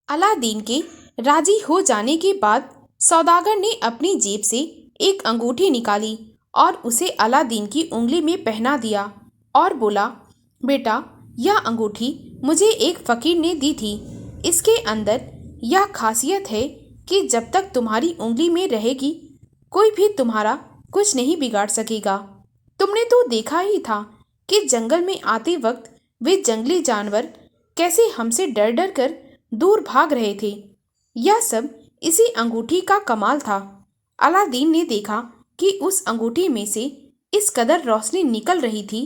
अलादीन के राजी हो जाने के बाद सौदागर ने अपनी जेब से एक अंगूठी निकाली और उसे अलादीन की उंगली में पहना दिया और बोला, बेटा, यह अंगूठी मुझे एक फकीर ने दी थी। इसके अंदर यह खासियत है कि जब तक तुम्हारी उंगली में रहेगी कोई भी तुम्हारा कुछ नहीं बिगाड़ सकेगा। तुमने तो देखा ही था कि जंगल में आते वक्त वे जंगली जानवर कैसे हमसे डर डर कर दूर भाग रहे थे। यह सब इसी अंगूठी का कमाल था। अलादीन ने देखा कि उस अंगूठी में से इस कदर रोशनी निकल रही थी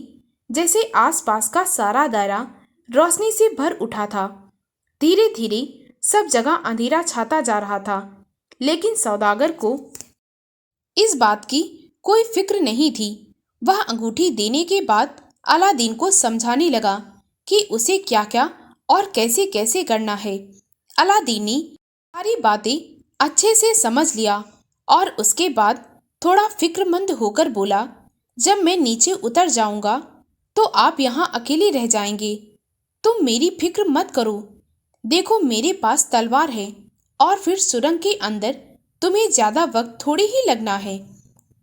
जैसे आसपास का सारा दायरा रोशनी से भर उठा था। धीरे धीरे सब जगह अंधेरा छाता जा रहा था, लेकिन सौदागर को इस बात की कोई फिक्र नहीं थी। वह अंगूठी देने के बाद अलादीन को समझाने लगा कि उसे क्या क्या और कैसे कैसे करना है। अलादीन ने सारी बातें अच्छे से समझ लिया और उसके बाद थोड़ा फिक्रमंद होकर बोला, जब मैं नीचे उतर जाऊंगा तो आप यहाँ अकेले रह जाएंगे। तुम मेरी फिक्र मत करो। देखो, मेरे पास तलवार है और फिर सुरंग के अंदर तुम्हें ज्यादा वक्त थोड़ी ही लगना है।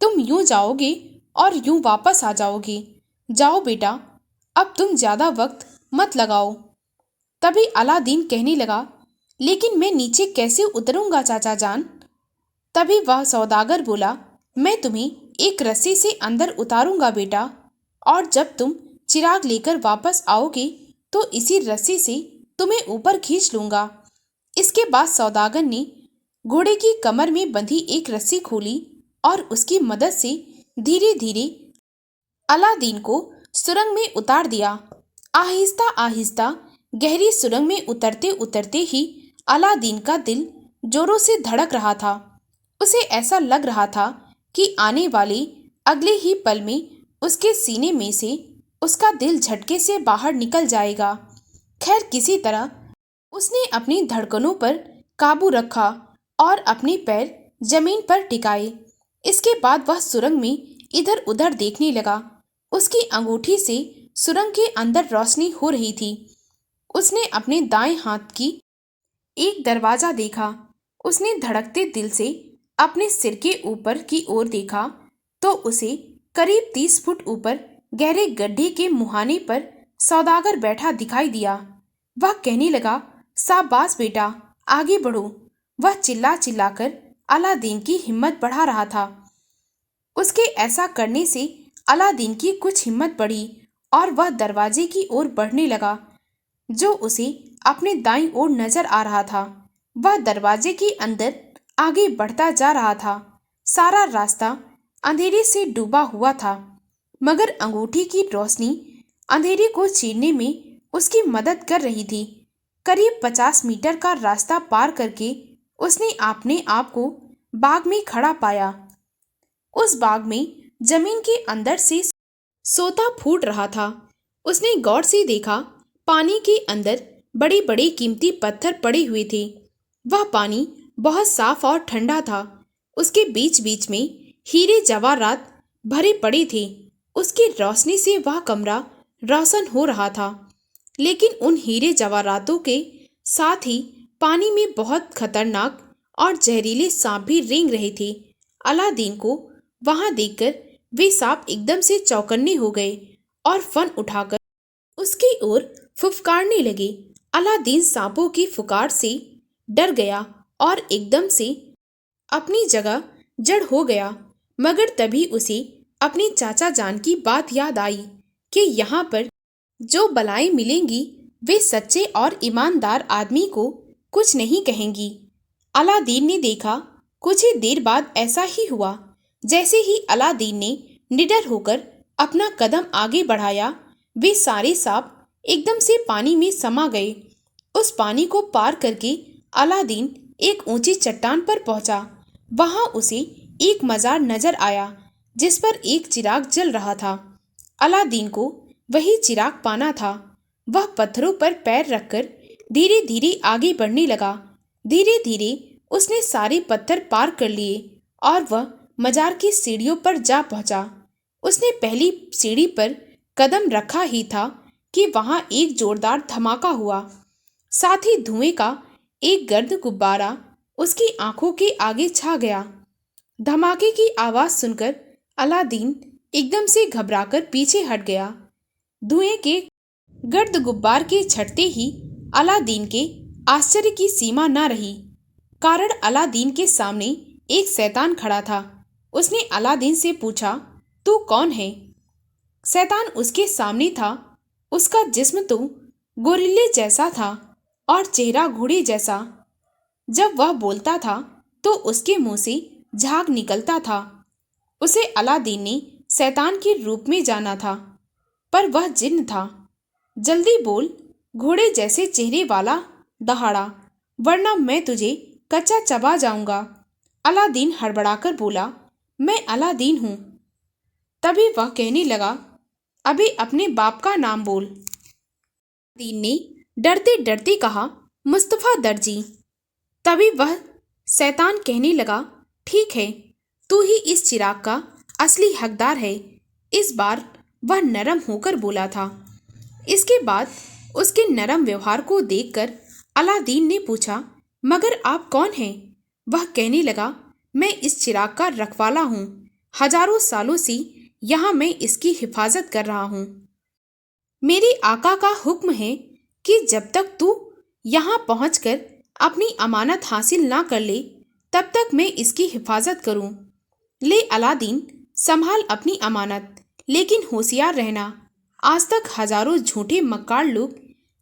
तुम यूं जाओगे और यूं वापस आ जाओगे। जाओ बेटा, अब तुम ज्यादा वक्त मत लगाओ। तभी अलादीन कहने लगा, लेकिन मैं नीचे कैसे उतरूंगा चाचा जान? तभी वह सौदागर बोला, मैं तुम्हें एक रस्सी से अंदर उतारूंगा बेटा, और जब तुम चिराग लेकर वापस आओगे तो इसी रस्सी से तुम्हें ऊपर खींच लूंगा। इसके बाद सौदागर ने घोड़े की कमर में बंधी एक रस्सी खोली और उसकी मदद से धीरे धीरे अलादीन को सुरंग में उतार दिया। आहिस्ता आहिस्ता गहरी सुरंग में उतरते उतरते ही अलादीन का दिल जोरों से धड़क रहा था। उसे ऐसा लग रहा था कि आने वाले अगले ही पल में उसके सीने में से उसका दिल झटके से बाहर निकल जाएगा। खैर, किसी तरह उसने अपनी धड़कनों पर काबू रखा और अपने पैर जमीन पर टिकाए। इसके बाद वह सुरंग में इधर उधर देखने लगा। उसकी अंगूठी से सुरंग के अंदर रोशनी हो रही थी। उसने अपने दाएं हाथ की एक दरवाजा देखा। उसने धड़कते दिल से अपने सिर के ऊपर की ओर देखा तो उसे करीब 30 फुट ऊपर गहरे गड्ढे के मुहाने पर सौदागर बैठा दिखाई दिया। वह कहने लगा, शाबाश बेटा, आगे बढ़ो। वह चिल्ला चिल्लाकर अलादीन की हिम्मत बढ़ा रहा था। उसके ऐसा करने से अलादीन की कुछ हिम्मत बढ़ी और वह दरवाजे की ओर बढ़ने लगा जो उसे अपने दाईं ओर नजर आ रहा था। वह दरवाजे के अंदर आगे बढ़ता जा रहा था। सारा रास्ता अंधेरे से डूबा हुआ था, मगर अंगूठी की रोशनी अंधेरे को चीरने में उसकी मदद कर रही थी। करीब 50 मीटर का रास्ता पार करके उसने अपने आप को बाग में खड़ा पाया। उस बाग में जमीन के अंदर से सोता फूट रहा था। उसने गौर से देखा, पानी के अंदर बड़े बड़े कीमती पत्थर पड़े हुए थे। वह पानी बहुत साफ और ठंडा था। उसके बीच बीच में हीरे जवाहरात भरे पड़े थे। उसकी रोशनी से वह कमरा रोशन हो रहा था, लेकिन उन हीरे जवाहरातों के साथ ही पानी में बहुत खतरनाक और जहरीले सांप भी रेंग रहे थे। अलादीन को वहां देखकर वे सांप एकदम से चौकन्ने हो गए और फन उठाकर उसकी ओर फुफकारने लगे। अलादीन सांपों की फुकार से डर गया और एकदम से अपनी जगह जड़ हो गया। मगर तभी उसे अपने चाचा जान की बात याद आई कि यहाँ पर जो बलाएं मिलेंगी वे सच्चे और ईमानदार आदमी को कुछ नहीं कहेंगी। अलादीन ने देखा, कुछ ही देर बाद ऐसा ही हुआ। जैसे ही अलादीन ने निडर होकर अपना कदम आगे बढ़ाया, वे सारे सांप एकदम से पानी में समा गए। उस पानी को पार करके अलादीन एक ऊंची चट्टान पर पहुंचा। वहां उसे एक मजार नजर आया जिस पर एक चिराग जल रहा था। अलादीन को वही चिराग पाना था। वह पत्थरों पर पैर रखकर धीरे धीरे आगे बढ़ने लगा। धीरे धीरे उसने सारे पत्थर पार कर लिए और वह मजार की सीढ़ियों पर जा पहुंचा। उसने पहली सीढ़ी पर कदम रखा ही था कि वहां एक जोरदार धमाका हुआ। साथ ही धुएं का एक गर्द गुब्बारा उसकी आंखों के आगे छा गया। धमाके की आवाज सुनकर अलादीन एकदम से घबराकर पीछे हट गया। धुएं के गर्द गुब्बार के छटते ही अलादीन के आश्चर्य की सीमा न रही, कारण अलादीन के सामने एक शैतान खड़ा था। उसने अलादीन से पूछा, तू कौन है? शैतान उसके सामने था। उसका जिस्म तो गोरिल्ले जैसा था और चेहरा घोड़े जैसा। जब वह बोलता था तो उसके मुंह से झाग निकलता था। उसे अलादीन ने शैतान के रूप में जाना था, पर वह जिन्न था। जल्दी बोल, घोड़े जैसे चेहरे वाला दहाड़ा, वरना मैं तुझे कच्चा चबा जाऊंगा। अलादीन हड़बड़ाकर बोला, मैं अलादीन हूँ। तभी वह कहने लगा, अभी अपने बाप का नाम बोल। अलादीन ने डरते डरते कहा, मुस्तफा दर्जी। तभी वह शैतान कहने लगा, ठीक है, तू ही इस चिराग का असली हकदार है। इस बार वह नरम होकर बोला था। इसके बाद उसके नरम व्यवहार को देखकर अलादीन ने पूछा, मगर आप कौन हैं? वह कहने लगा, मैं इस चिराग का रखवाला हूँ। हजारों सालों से यहाँ मैं इसकी हिफाजत कर रहा हूँ। मेरे आका का हुक्म है कि जब तक तू यहाँ पहुँचकर अपनी अमानत हासिल ना कर ले, तब तक मैं इसकी हिफाजत करूँ। ले अलादीन, संभाल अपनी अमानत, लेकिन होशियार रहना। आज तक हजारों झूठे मक्कार लोग,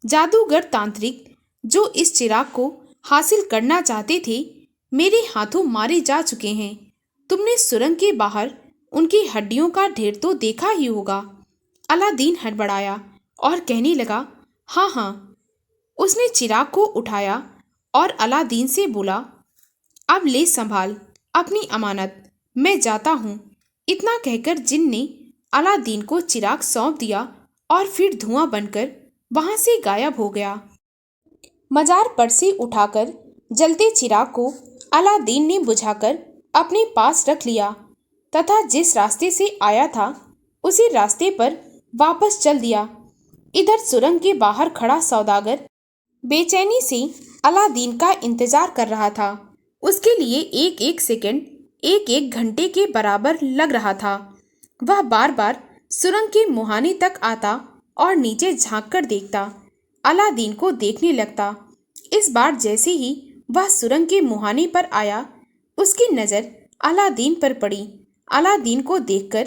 जादूगर, तांत्रिक जो इस चिराग को हासिल करना चाहते थे, मेरे हाथों मारे जा चुके हैं। तुमने सुरंग के बाहर उनकी हड्डियों का ढेर तो देखा ही होगा। अलादीन हड़बड़ाया और कहने लगा, हाँ हाँ। उसने चिराग को उठाया और अलादीन से बोला, अब ले संभाल अपनी अमानत, मैं जाता हूँ। इतना कहकर जिन ने अलादीन को चिराग सौंप दिया और फिर धुआं बनकर वहां से गायब हो गया। मजार पर से उठाकर जलते चिराग को अलादीन ने बुझाकर अपने पास रख लिया तथा जिस रास्ते से आया था उसी रास्ते पर वापस चल दिया। इधर सुरंग के बाहर खड़ा सौदागर बेचैनी से अलादीन का इंतजार कर रहा था। उसके लिए एक एक सेकंड एक एक घंटे के बराबर लग रहा था। वह बार बार सुरंग के मुहाने तक आता और नीचे झांककर देखता, अलादीन को देखने लगता। इस बार जैसे ही वह सुरंग के मुहाने पर आया, उसकी नजर अलादीन पर पड़ी। अलादीन को देखकर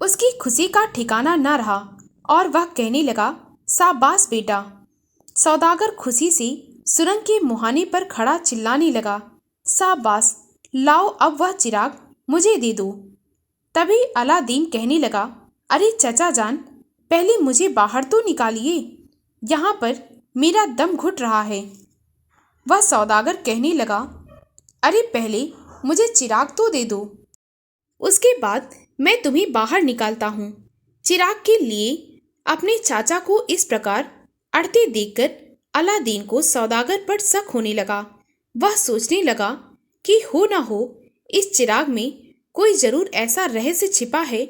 उसकी खुशी का ठिकाना न रहा और वह कहने लगा, शाबाश बेटा। सौदागर खुशी से सुरंग के मुहाने पर खड़ा चिल्लाने लगा, शाबाश, लाओ अब वह चिराग मुझे दे दो। तभी अलादीन कहने लगा, अरे चचा जान, पहले मुझे बाहर तो निकालिए, यहाँ पर मेरा दम घुट रहा है। वह सौदागर कहने लगा, अरे पहले मुझे चिराग तो दे दो, उसके बाद मैं तुम्हें बाहर निकालता हूँ। चिराग के लिए अपने चाचा को इस प्रकार अड़ते देखकर अलादीन को सौदागर पर शक होने लगा। वह सोचने लगा कि हो ना हो इस चिराग में कोई जरूर ऐसा रहस्य छिपा है,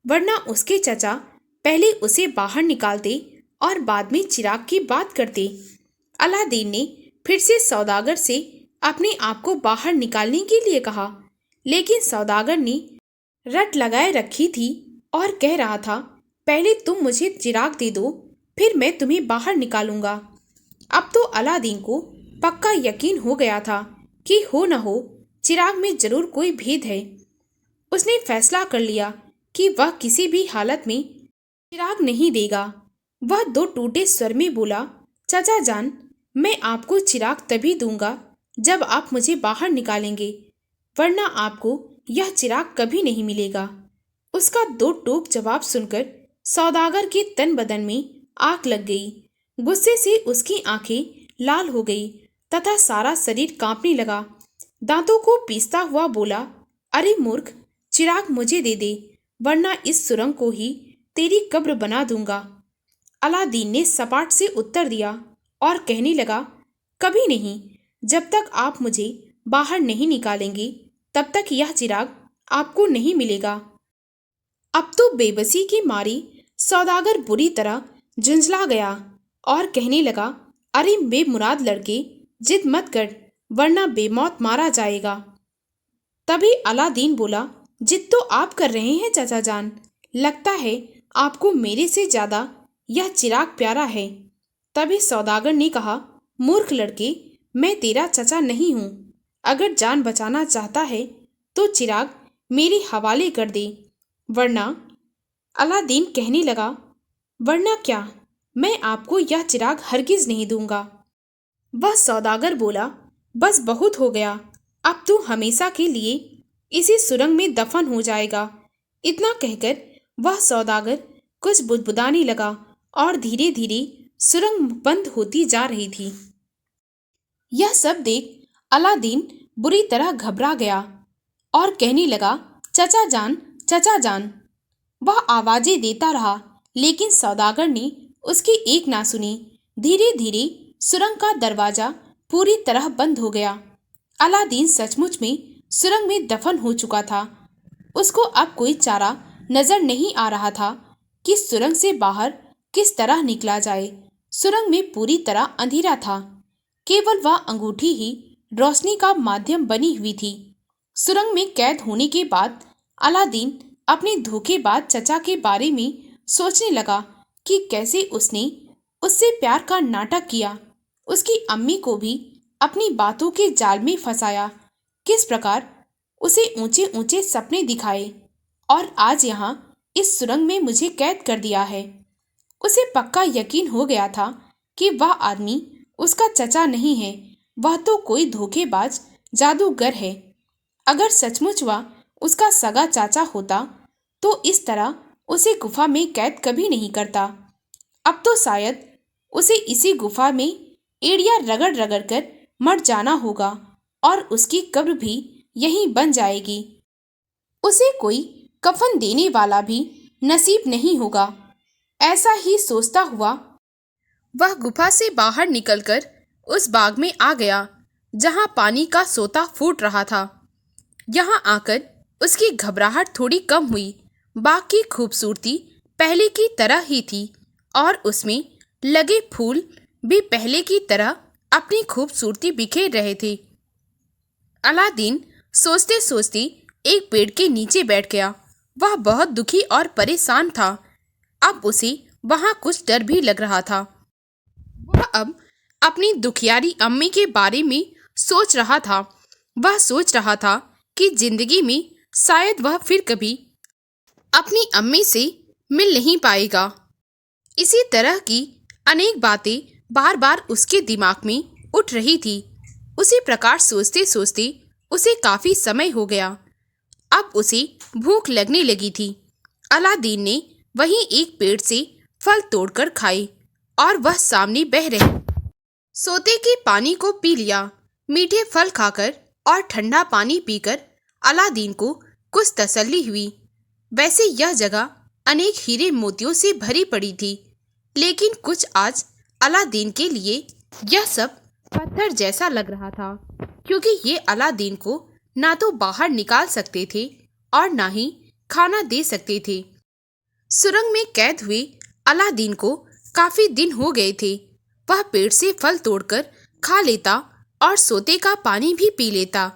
वरना उसके चाचा पहले उसे बाहर निकालते और बाद में चिराग की बात करते। अलादीन ने फिर से सौदागर से अपने आप को बाहर निकालने के लिए कहा, लेकिन सौदागर ने रट लगाए रखी थी और कह रहा था, पहले तुम मुझे चिराग दे दो, फिर मैं तुम्हें बाहर निकालूंगा। अब तो अलादीन को पक्का यकीन हो गया था कि हो न हो चिराग में जरूर कोई भेद है। उसने फैसला कर लिया कि वह किसी भी हालत में चिराग नहीं देगा। वह दो टूटे स्वर में बोला, चाचा जान, मैं आपको चिराग तभी दूंगा जब आप मुझे बाहर निकालेंगे, वरना आपको यह चिराग कभी नहीं मिलेगा। उसका दो टूक जवाब सुनकर सौदागर के तन बदन में आग लग गई। गुस्से से उसकी आंखें लाल हो गई तथा सारा शरीर कांपने लगा। दांतों को पीसता हुआ बोला, अरे मूर्ख, चिराग मुझे दे दे, वरना इस सुरंग को ही तेरी कब्र बना दूंगा। अलादीन ने सपाट से उत्तर दिया और कहने लगा, कभी नहीं, जब तक आप मुझे बाहर नहीं निकालेंगे तब तक यह चिराग आपको नहीं मिलेगा। अब तो बेबसी की मारी सौदागर बुरी तरह झुंझला गया और कहने लगा, अरे बेमुराद लड़के, जिद मत कर, वरना बेमौत मारा जाएगा। तभी अलादीन बोला, जिद तो आप कर रहे हैं चाचा जान, लगता है आपको मेरे से ज्यादा यह चिराग प्यारा है। तभी सौदागर ने कहा, मूर्ख लड़के, मैं तेरा चचा नहीं हूँ। अगर जान बचाना चाहता है तो चिराग मेरे हवाले कर दे, वरना। अलादीन कहने लगा, वरना क्या, मैं आपको यह चिराग हरगिज नहीं दूंगा। वह सौदागर बोला, बस बहुत हो गया, अब तू हमेशा के लिए इसी सुरंग में दफन हो जाएगा। इतना कहकर वह सौदागर कुछ बुदबुदाने लगा और धीरे धीरे सुरंग बंद होती जा रही थी। यह सब देख अलादीन बुरी तरह घबरा गया और कहने लगा, चचा जान, चचा जान। वह आवाजें देता रहा, लेकिन सौदागर ने उसकी एक ना सुनी। धीरे धीरे सुरंग का दरवाजा पूरी तरह बंद हो गया। अलादीन सचमुच में सुरंग में दफन हो चुका था। उसको अब कोई चारा नजर नहीं आ रहा था कि सुरंग से बाहर किस तरह निकला जाए। सुरंग में पूरी तरह अंधेरा था, केवल वह अंगूठी ही रोशनी का माध्यम बनी हुई थी। सुरंग में कैद होने के बाद अलादीन अपने धोखेबाज चचा के बारे में सोचने लगा कि कैसे उसने उससे प्यार का नाटक किया, उसकी अम्मी को भी अपनी बातों के जाल में फंसाया, किस प्रकार उसे ऊंचे ऊंचे सपने दिखाए और आज यहाँ इस सुरंग में मुझे कैद कर दिया है। उसे पक्का यकीन हो गया था कि वह आदमी उसका चचा नहीं है, वह तो कोई धोखेबाज जादूगर है। अगर सचमुच वह उसका सगा चाचा होता तो इस तरह उसे गुफा में कैद कभी नहीं करता। अब तो शायद उसे इसी गुफा में एड़ियां रगड़ रगड़ कर मर जाना होगा और उसकी कब्र भी यहीं बन जाएगी। उसे कोई कफन देने वाला भी नसीब नहीं होगा। ऐसा ही सोचता हुआ वह गुफा से बाहर निकलकर उस बाग में आ गया जहां पानी का सोता फूट रहा था। यहाँ आकर उसकी घबराहट थोड़ी कम हुई। बाग की खूबसूरती पहले की तरह ही थी और उसमें लगे फूल भी पहले की तरह अपनी खूबसूरती बिखेर रहे थे। अलादीन सोचते सोचते एक पेड़ के नीचे बैठ गया। वह बहुत दुखी और परेशान था। अब उसे वहाँ कुछ डर भी लग रहा था। वह अब अपनी दुखियारी अम्मी के बारे में सोच रहा था। वह सोच रहा था कि जिंदगी में शायद वह फिर कभी अपनी अम्मी से मिल नहीं पाएगा। इसी तरह की अनेक बातें बार बार उसके दिमाग में उठ रही थी। उसी प्रकार सोचते सोचते उसे काफी समय हो गया। अब उसे भूख लगने लगी थी। अलादीन ने वहीं एक पेड़ से फल तोड़कर खाए और वह सामने बह रहे सोते के पानी को पी लिया। मीठे फल खाकर और ठंडा पानी पीकर अलादीन को कुछ तसल्ली हुई। वैसे यह जगह अनेक हीरे मोतियों से भरी पड़ी थी, लेकिन कुछ आज अलादीन के लिए यह सब पत्थर जैसा लग रहा था, क्योंकि ये अलादीन को ना तो बाहर निकाल सकते थे और ना ही खाना दे सकते थे। सुरंग में कैद हुए अलादीन को काफी दिन हो गए थे। वह पेड़ से फल तोड़कर खा लेता और सोते का पानी भी पी लेता।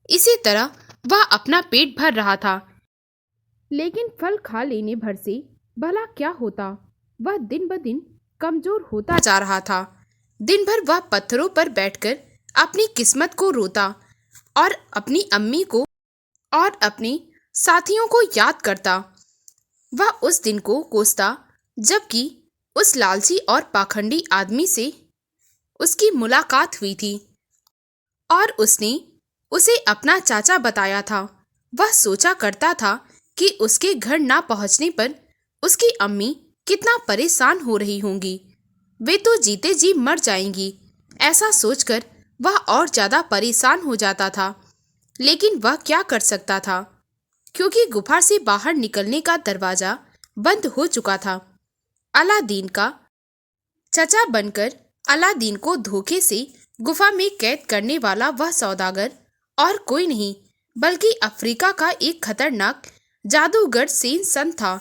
इसी तरह वह अपना पेट भर रहा था। लेकिन फल खा लेने भर से भला क्या होता? वह दिन ब दिन कमजोर होता जा रहा था। दिन भर वह पत्थरों पर बैठकर अपनी किस्मत को रोता और अपनी अम्मी को और अपने साथियों को याद करता। वह उस दिन को कोसता जबकि उस लालची और पाखंडी आदमी से उसकी मुलाकात हुई थी और उसने उसे अपना चाचा बताया था। वह सोचा करता था कि उसके घर ना पहुंचने पर उसकी अम्मी कितना परेशान हो रही होंगी। वे तो जीते जी मर जाएंगी। ऐसा सोचकर वह और ज्यादा परेशान हो जाता था। लेकिन वह क्या कर सकता था, क्योंकि गुफा से बाहर निकलने का दरवाजा बंद हो चुका था। अलादीन का चचा बनकर अलादीन को धोखे से गुफा में कैद करने वाला वह सौदागर और कोई नहीं बल्कि अफ्रीका का एक खतरनाक जादूगर सेनसन था।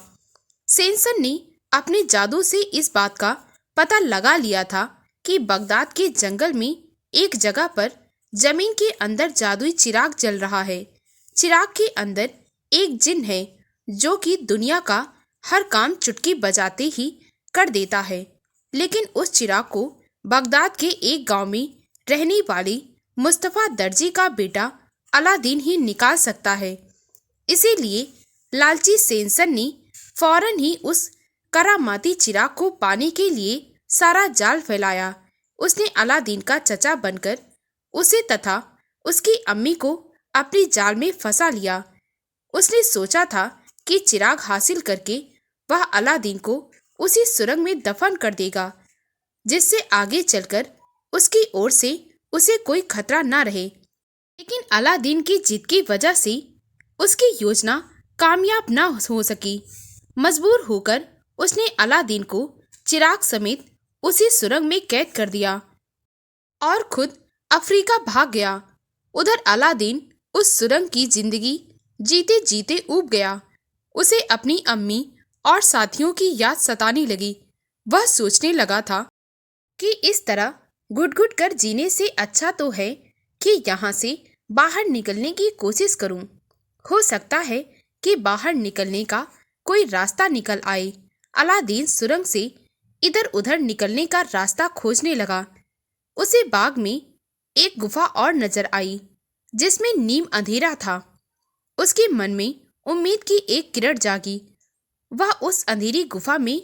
सेनसन ने अपने जादू से इस बात का पता लगा लिया था कि बगदाद के जंगल में एक जगह पर जमीन के अंदर जादुई चिराग जल रहा है। चिराग के अंदर एक जिन है जो कि दुनिया का हर काम चुटकी बजाते ही कर देता है, लेकिन उस चिराग को बगदाद के एक गांव में रहने वाली मुस्तफा दर्जी का बेटा अलादीन ही निकाल सकता है। इसीलिए लालची सेनसन ने फौरन ही उस करामाती चिराग को पाने के लिए सारा जाल फैलाया। उसने अलादीन का चचा बनकर उसे तथा उसकी अम्मी को अपनी जाल में फंसा लिया। उसने सोचा था कि चिराग हासिल करके वह अलादीन को उसी सुरंग में दफन कर देगा, जिससे आगे चलकर उसकी ओर से उसे कोई खतरा न रहे। लेकिन अलादीन की जिद की वजह से उसकी योजना कामयाब न हो सकी। मजबूर होकर उसने अलादीन को चिराग समेत उसी सुरंग में कैद कर दिया और खुद अफ्रीका भाग गया। उधर अलादीन उस सुरंग की जिंदगी जीते जीते ऊब गया। उसे अपनी अम्मी और साथियों की याद सताने लगी। वह सोचने लगा था कि इस तरह घुट घुट कर जीने से अच्छा तो है कि यहाँ से बाहर निकलने की कोशिश करूं। हो सकता है कि बाहर निकलने का कोई रास्ता निकल आए। अलादीन सुरंग से इधर उधर निकलने का रास्ता खोजने लगा। उसे बाग में एक गुफा और नजर आई जिसमें नीम अंधेरा था। उसके मन में उम्मीद की एक किरण जागी। वह उस अंधेरी गुफा में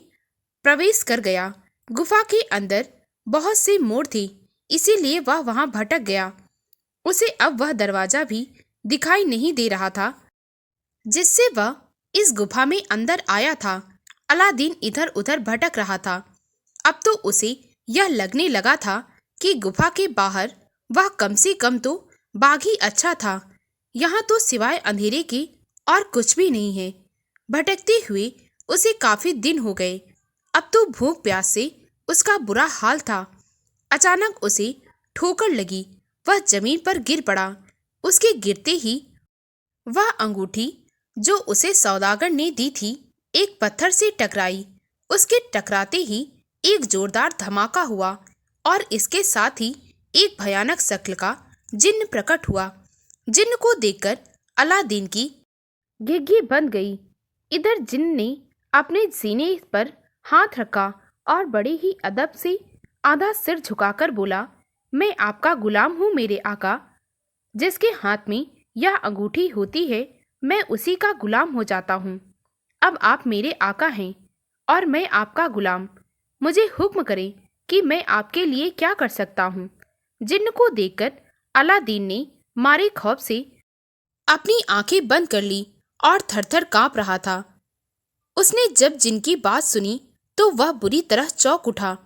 प्रवेश कर गया। गुफा के अंदर बहुत से मोड़ थे, इसीलिए वह वहां भटक गया। उसे अब वह दरवाजा भी दिखाई नहीं दे रहा था जिससे वह इस गुफा में अंदर आया था। अलादीन इधर उधर भटक रहा था। अब तो उसे यह लगने लगा था कि गुफा के बाहर वह कम से कम तो बाग ही अच्छा था। यहाँ तो सिवाय अंधेरे के और कुछ भी नहीं है। भटकते हुए उसे काफी दिन हो गए। अब तो भूख प्यास से उसका बुरा हाल था। अचानक उसे ठोकर लगी। वह जमीन पर गिर पड़ा। उसके गिरते ही वह अंगूठी जो उसे सौदागर ने दी थी एक पत्थर से टकराई। उसके टकराते ही एक जोरदार धमाका हुआ और इसके साथ ही एक भयानक शक्ल का जिन्न प्रकट हुआ। जिन्न को देखकर अलादीन की घिघी बंद गई। इधर जिन्न ने अपने सीने पर हाथ रखा और बड़े ही अदब से आधा सिर झुकाकर बोला, मैं आपका गुलाम हूँ मेरे आका। जिसके हाथ में यह अंगूठी होती है मैं उसी का गुलाम हो जाता हूँ। अब आप मेरे आका हैं और मैं आपका गुलाम। मुझे हुक्म करें कि मैं आपके लिए क्या कर सकता हूँ। जिन्न को देखकर अलादीन ने मारे खौफ से अपनी आंखें बंद कर ली और थरथर कांप रहा था। उसने जब जिन्न की बात सुनी तो वह बुरी तरह चौंक उठा।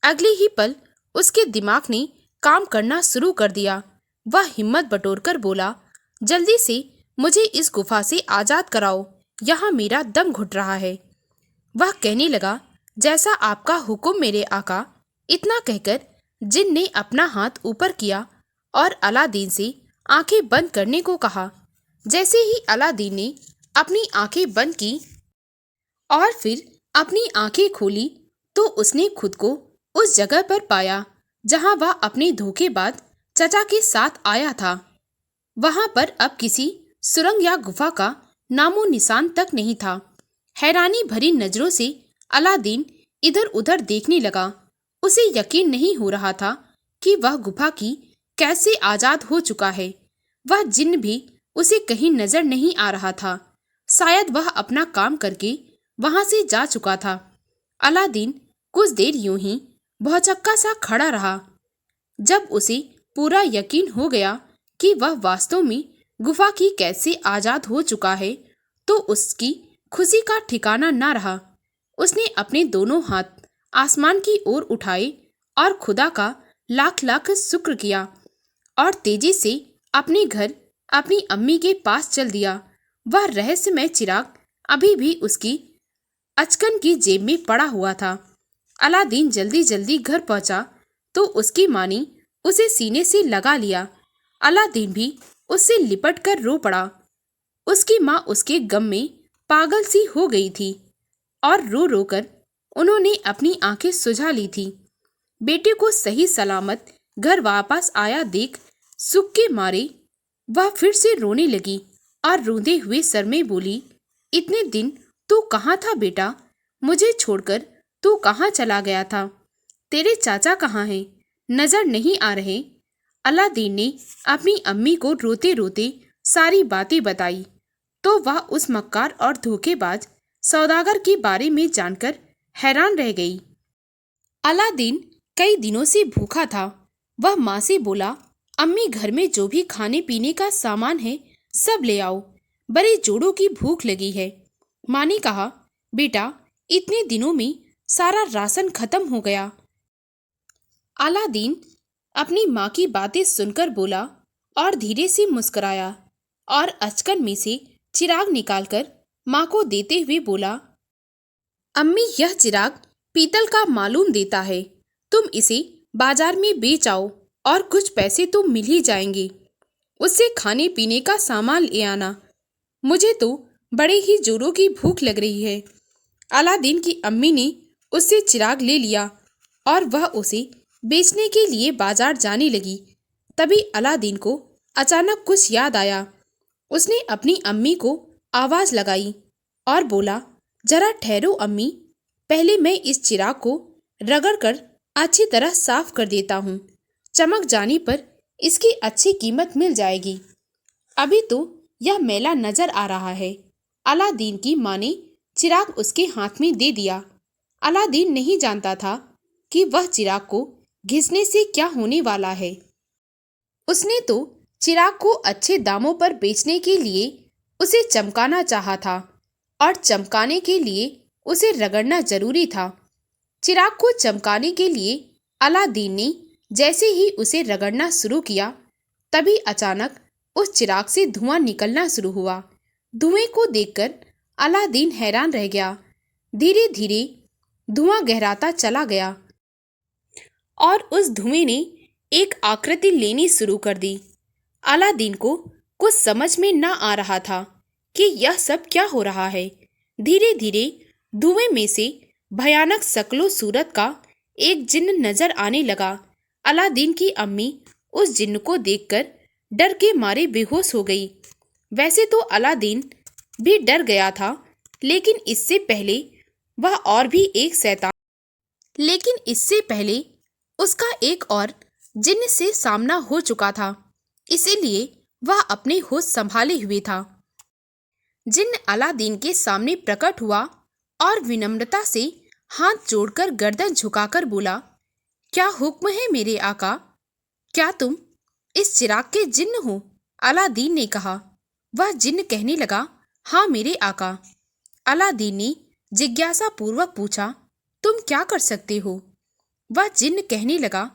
अगले ही पल उसके दिमाग ने काम करना शुरू कर दिया। वह हिम्मत बटोरकर बोला, जल्दी से मुझे इस गुफा से आजाद कराओ, यहाँ मेरा दम घुट रहा है। वह कहने लगा, जैसा आपका हुक्म मेरे आका। इतना कहकर जिन्न ने अपना हाथ ऊपर किया और अलादीन से आंखें बंद करने को कहा। जैसे ही अलादीन ने अपनी आंखें बंद की और फिर अपनी आंखें खोली तो उसने खुद को उस जगह पर पाया जहां वह अपने धोखेबाज चचा के साथ आया था। वहां पर अब किसी सुरंग या गुफा का नामो निशान तक नहीं था। हैरानी भरी नजरों से अलादीन इधर उधर देखने लगा। उसे यकीन नहीं हो रहा था कि वह गुफा की कैसे आजाद हो चुका है। वह जिन्न भी उसे कहीं नजर नहीं आ रहा था। शायद वह अपना काम करके वहां से जा चुका था। अलादीन कुछ देर यूं ही भौचक्का सा खड़ा रहा। जब उसे पूरा यकीन हो गया कि वह वास्तव में गुफा की कैसे आजाद हो चुका है तो उसकी खुशी का ठिकाना न रहा। उसने अपने दोनों हाथ आसमान की ओर उठाए और खुदा का लाख लाख शुक्र किया और तेजी से अपने घर अपनी अम्मी के पास चल दिया। वह रहस्यमय चिराग अभी भी उसकी अचकन की जेब में पड़ा हुआ था। अलादीन जल्दी जल्दी घर पहुंचा तो उसकी माँ ने उसे सीने से लगा लिया। अलादीन भी उससे लिपट कर रो पड़ा। उसकी माँ उसके गम में पागल सी हो गई थी और रो रो कर उन्होंने अपनी आंखें सुझा ली थी। बेटे को सही सलामत घर वापस आया देख सुख के मारे वह फिर से रोने लगी और रोंदे हुए सर में बोली, इतने दिन तू कहाँ था बेटा? मुझे छोड़कर तू कहाँ चला गया था? तेरे चाचा कहाँ हैं? नजर नहीं आ रहे। अलादीन ने अपनी अम्मी को रोते रोते सारी बातें बताई तो वह उस मक्कार और धोखेबाज सौदागर के बारे में जानकर हैरान रह गई। अलादीन कई दिनों से भूखा था। वह माँ से बोला, अम्मी घर में जो भी खाने पीने का सामान है सब ले आओ, बड़े जोड़ों की भूख लगी है। माँ ने कहा, बेटा इतने दिनों में सारा राशन खत्म हो गया। अलादीन अपनी माँ की बातें सुनकर बोला और धीरे से मुस्कुराया और अचकन में से चिराग निकालकर माँ को देते हुए बोला, अम्मी यह चिराग पीतल का मालूम देता है, तुम इसे बाजार में बेच आओ और कुछ पैसे तो मिल ही जाएंगे। उससे खाने पीने का सामान ले आना, मुझे तो बड़े ही जोरों की भूख लग रही है। अलादीन की अम्मी ने उससे चिराग ले लिया और वह उसे बेचने के लिए बाजार जाने लगी। तभी अलादीन को अचानक कुछ याद आया। उसने अपनी अम्मी को आवाज लगाई और बोला, जरा ठहरो अम्मी, पहले मैं इस चिराग को रगड़ कर अच्छी तरह साफ कर देता हूँ। चमक जाने पर इसकी अच्छी कीमत मिल जाएगी। अभी तो यह मैला नजर आ रहा है। अलादीन की माँ ने चिराग उसके हाथ में दे दिया। अलादीन नहीं जानता था कि वह चिराग को घिसने से क्या होने वाला है। उसने तो चिराग को अच्छे दामों पर बेचने के लिए उसे चमकाना चाहा था और चमकाने के लिए उसे रगड़ना जरूरी था। चिराग को चमकाने के लिए अलादीन ने जैसे ही उसे रगड़ना शुरू किया, तभी अचानक उस चिराग से धुआं निकलना शुरू हुआ। धुएं को देखकर अलादीन हैरान रह गया। धीरे धीरे धुआं गहराता चला गया और उस धुएं ने एक आकृति लेनी शुरू कर दी। अलादीन को कुछ समझ में न आ रहा था कि यह सब क्या हो रहा है। धीरे धीरे धुएं में से भयानक शक्लो सूरत का एक जिन्न नजर आने लगा। अलादीन की अम्मी उस जिन्न को देखकर डर के मारे बेहोश हो गई। वैसे तो अलादीन भी डर गया था, लेकिन इससे पहले उसका एक और जिन्न से सामना हो चुका था, इसीलिए वह अपने होश संभाले हुए था। जिन्न अलादीन के सामने प्रकट हुआ और विनम्रता से हाथ जोड़कर गर्दन झुकाकर बोला, क्या हुक्म है मेरे आका? क्या तुम इस चिराग के जिन्न हो? अलादीन ने कहा। वह जिन्न कहने लगा, हाँ मेरे आका। अलादीन ने जिज्ञासा पूर्वक पूछा, तुम क्या कर सकते हो? वह जिन्न कहने लगा,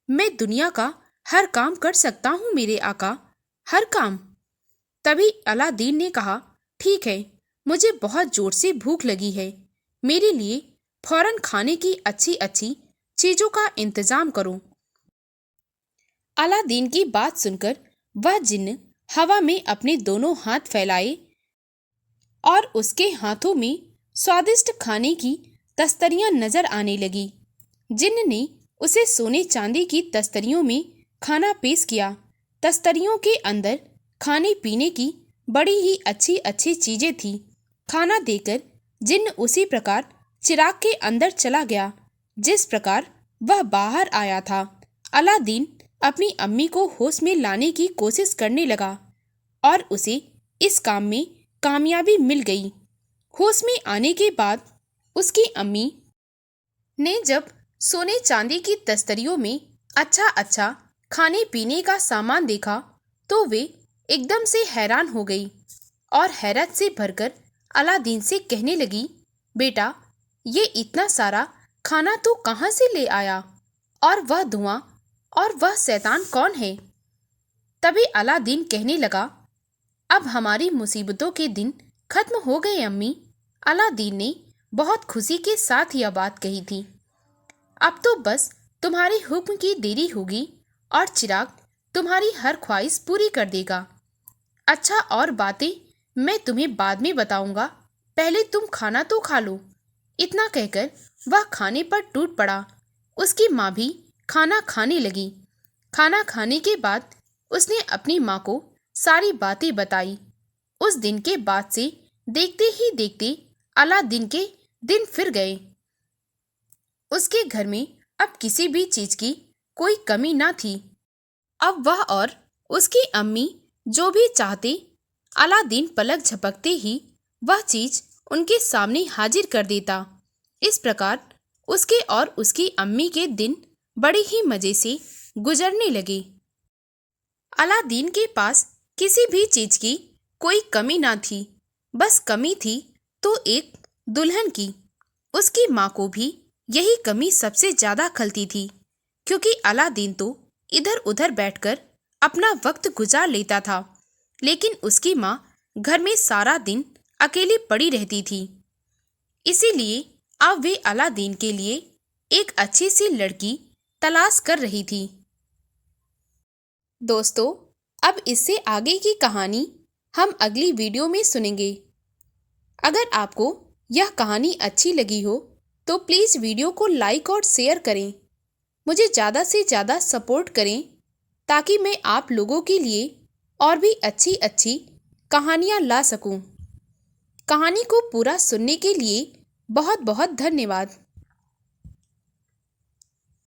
मैं दुनिया का हर काम कर सकता हूँ मेरे आका, हर काम। तभी अलादीन ने कहा, ठीक है, मुझे बहुत जोर से भूख लगी है, मेरे लिए फौरन खाने की अच्छी अच्छी चीजों का इंतजाम करो। अलादीन की बात सुनकर वह जिन्न हवा में अपने दोनों हाथ फैलाए और उसके हाथों में स्वादिष्ट खाने की तस्तरियां नजर आने लगी। जिन्न ने उसे सोने चांदी की तस्तरियों में खाना पेश किया। तस्तरियों के अंदर खाने पीने की बड़ी ही अच्छी अच्छी चीजें थी। खाना देकर जिन्न उसी प्रकार चिराग के अंदर चला गया जिस प्रकार वह बाहर आया था। अलादीन अपनी अम्मी को होश में लाने की कोशिश करने लगा और उसे इस काम में कामयाबी मिल गई। होश में आने के बाद उसकी अम्मी ने जब सोने चांदी की तस्तरियों में अच्छा अच्छा खाने पीने का सामान देखा तो वे एकदम से हैरान हो गई और हैरत से भरकर अलादीन से कहने लगी, बेटा, ये इतना सारा खाना तू कहाँ से ले आया? और वह धुआं और वह शैतान कौन है? तभी अलादीन कहने लगा, अब हमारी मुसीबतों के दिन खत्म हो गए अम्मी। अलादीन ने बहुत खुशी के साथ यह बात कही थी। अब तो बस तुम्हारे हुक्म की देरी होगी और चिराग तुम्हारी हर ख्वाहिश पूरी कर देगा। अच्छा, और बातें मैं तुम्हें बाद में बताऊंगा, पहले तुम खाना तो खा लो। इतना कहकर वह खाने पर टूट पड़ा। उसकी माँ भी खाना खाने लगी। खाना खाने के बाद उसने अपनी माँ को सारी बातें बताई। उस दिन के बाद से देखते ही देखते अलादीन के दिन फिर गए। उसके घर में अब किसी भी चीज की कोई कमी ना थी। अब वह और उसकी अम्मी जो भी चाहते, अलादीन पलक झपकते ही वह चीज उनके सामने हाजिर कर देता। इस प्रकार उसके और उसकी अम्मी के दिन बड़े ही मजे से गुजरने लगे। अलादीन के पास किसी भी चीज की कोई कमी ना थी, बस कमी थी तो एक दुल्हन की। उसकी माँ को भी यही कमी सबसे ज्यादा खलती थी, क्योंकि अलादीन तो इधर उधर बैठकर अपना वक्त गुजार लेता था, लेकिन उसकी माँ घर में सारा दिन अकेली पड़ी रहती थी। इसीलिए अब वे अलादीन के लिए एक अच्छी सी लड़की तलाश कर रही थी। दोस्तों, अब इससे आगे की कहानी हम अगली वीडियो में सुनेंगे। अगर आपको यह कहानी अच्छी लगी हो तो प्लीज़ वीडियो को लाइक और शेयर करें। मुझे ज़्यादा से ज़्यादा सपोर्ट करें ताकि मैं आप लोगों के लिए और भी अच्छी अच्छी कहानियाँ ला सकूं। कहानी को पूरा सुनने के लिए बहुत बहुत धन्यवाद।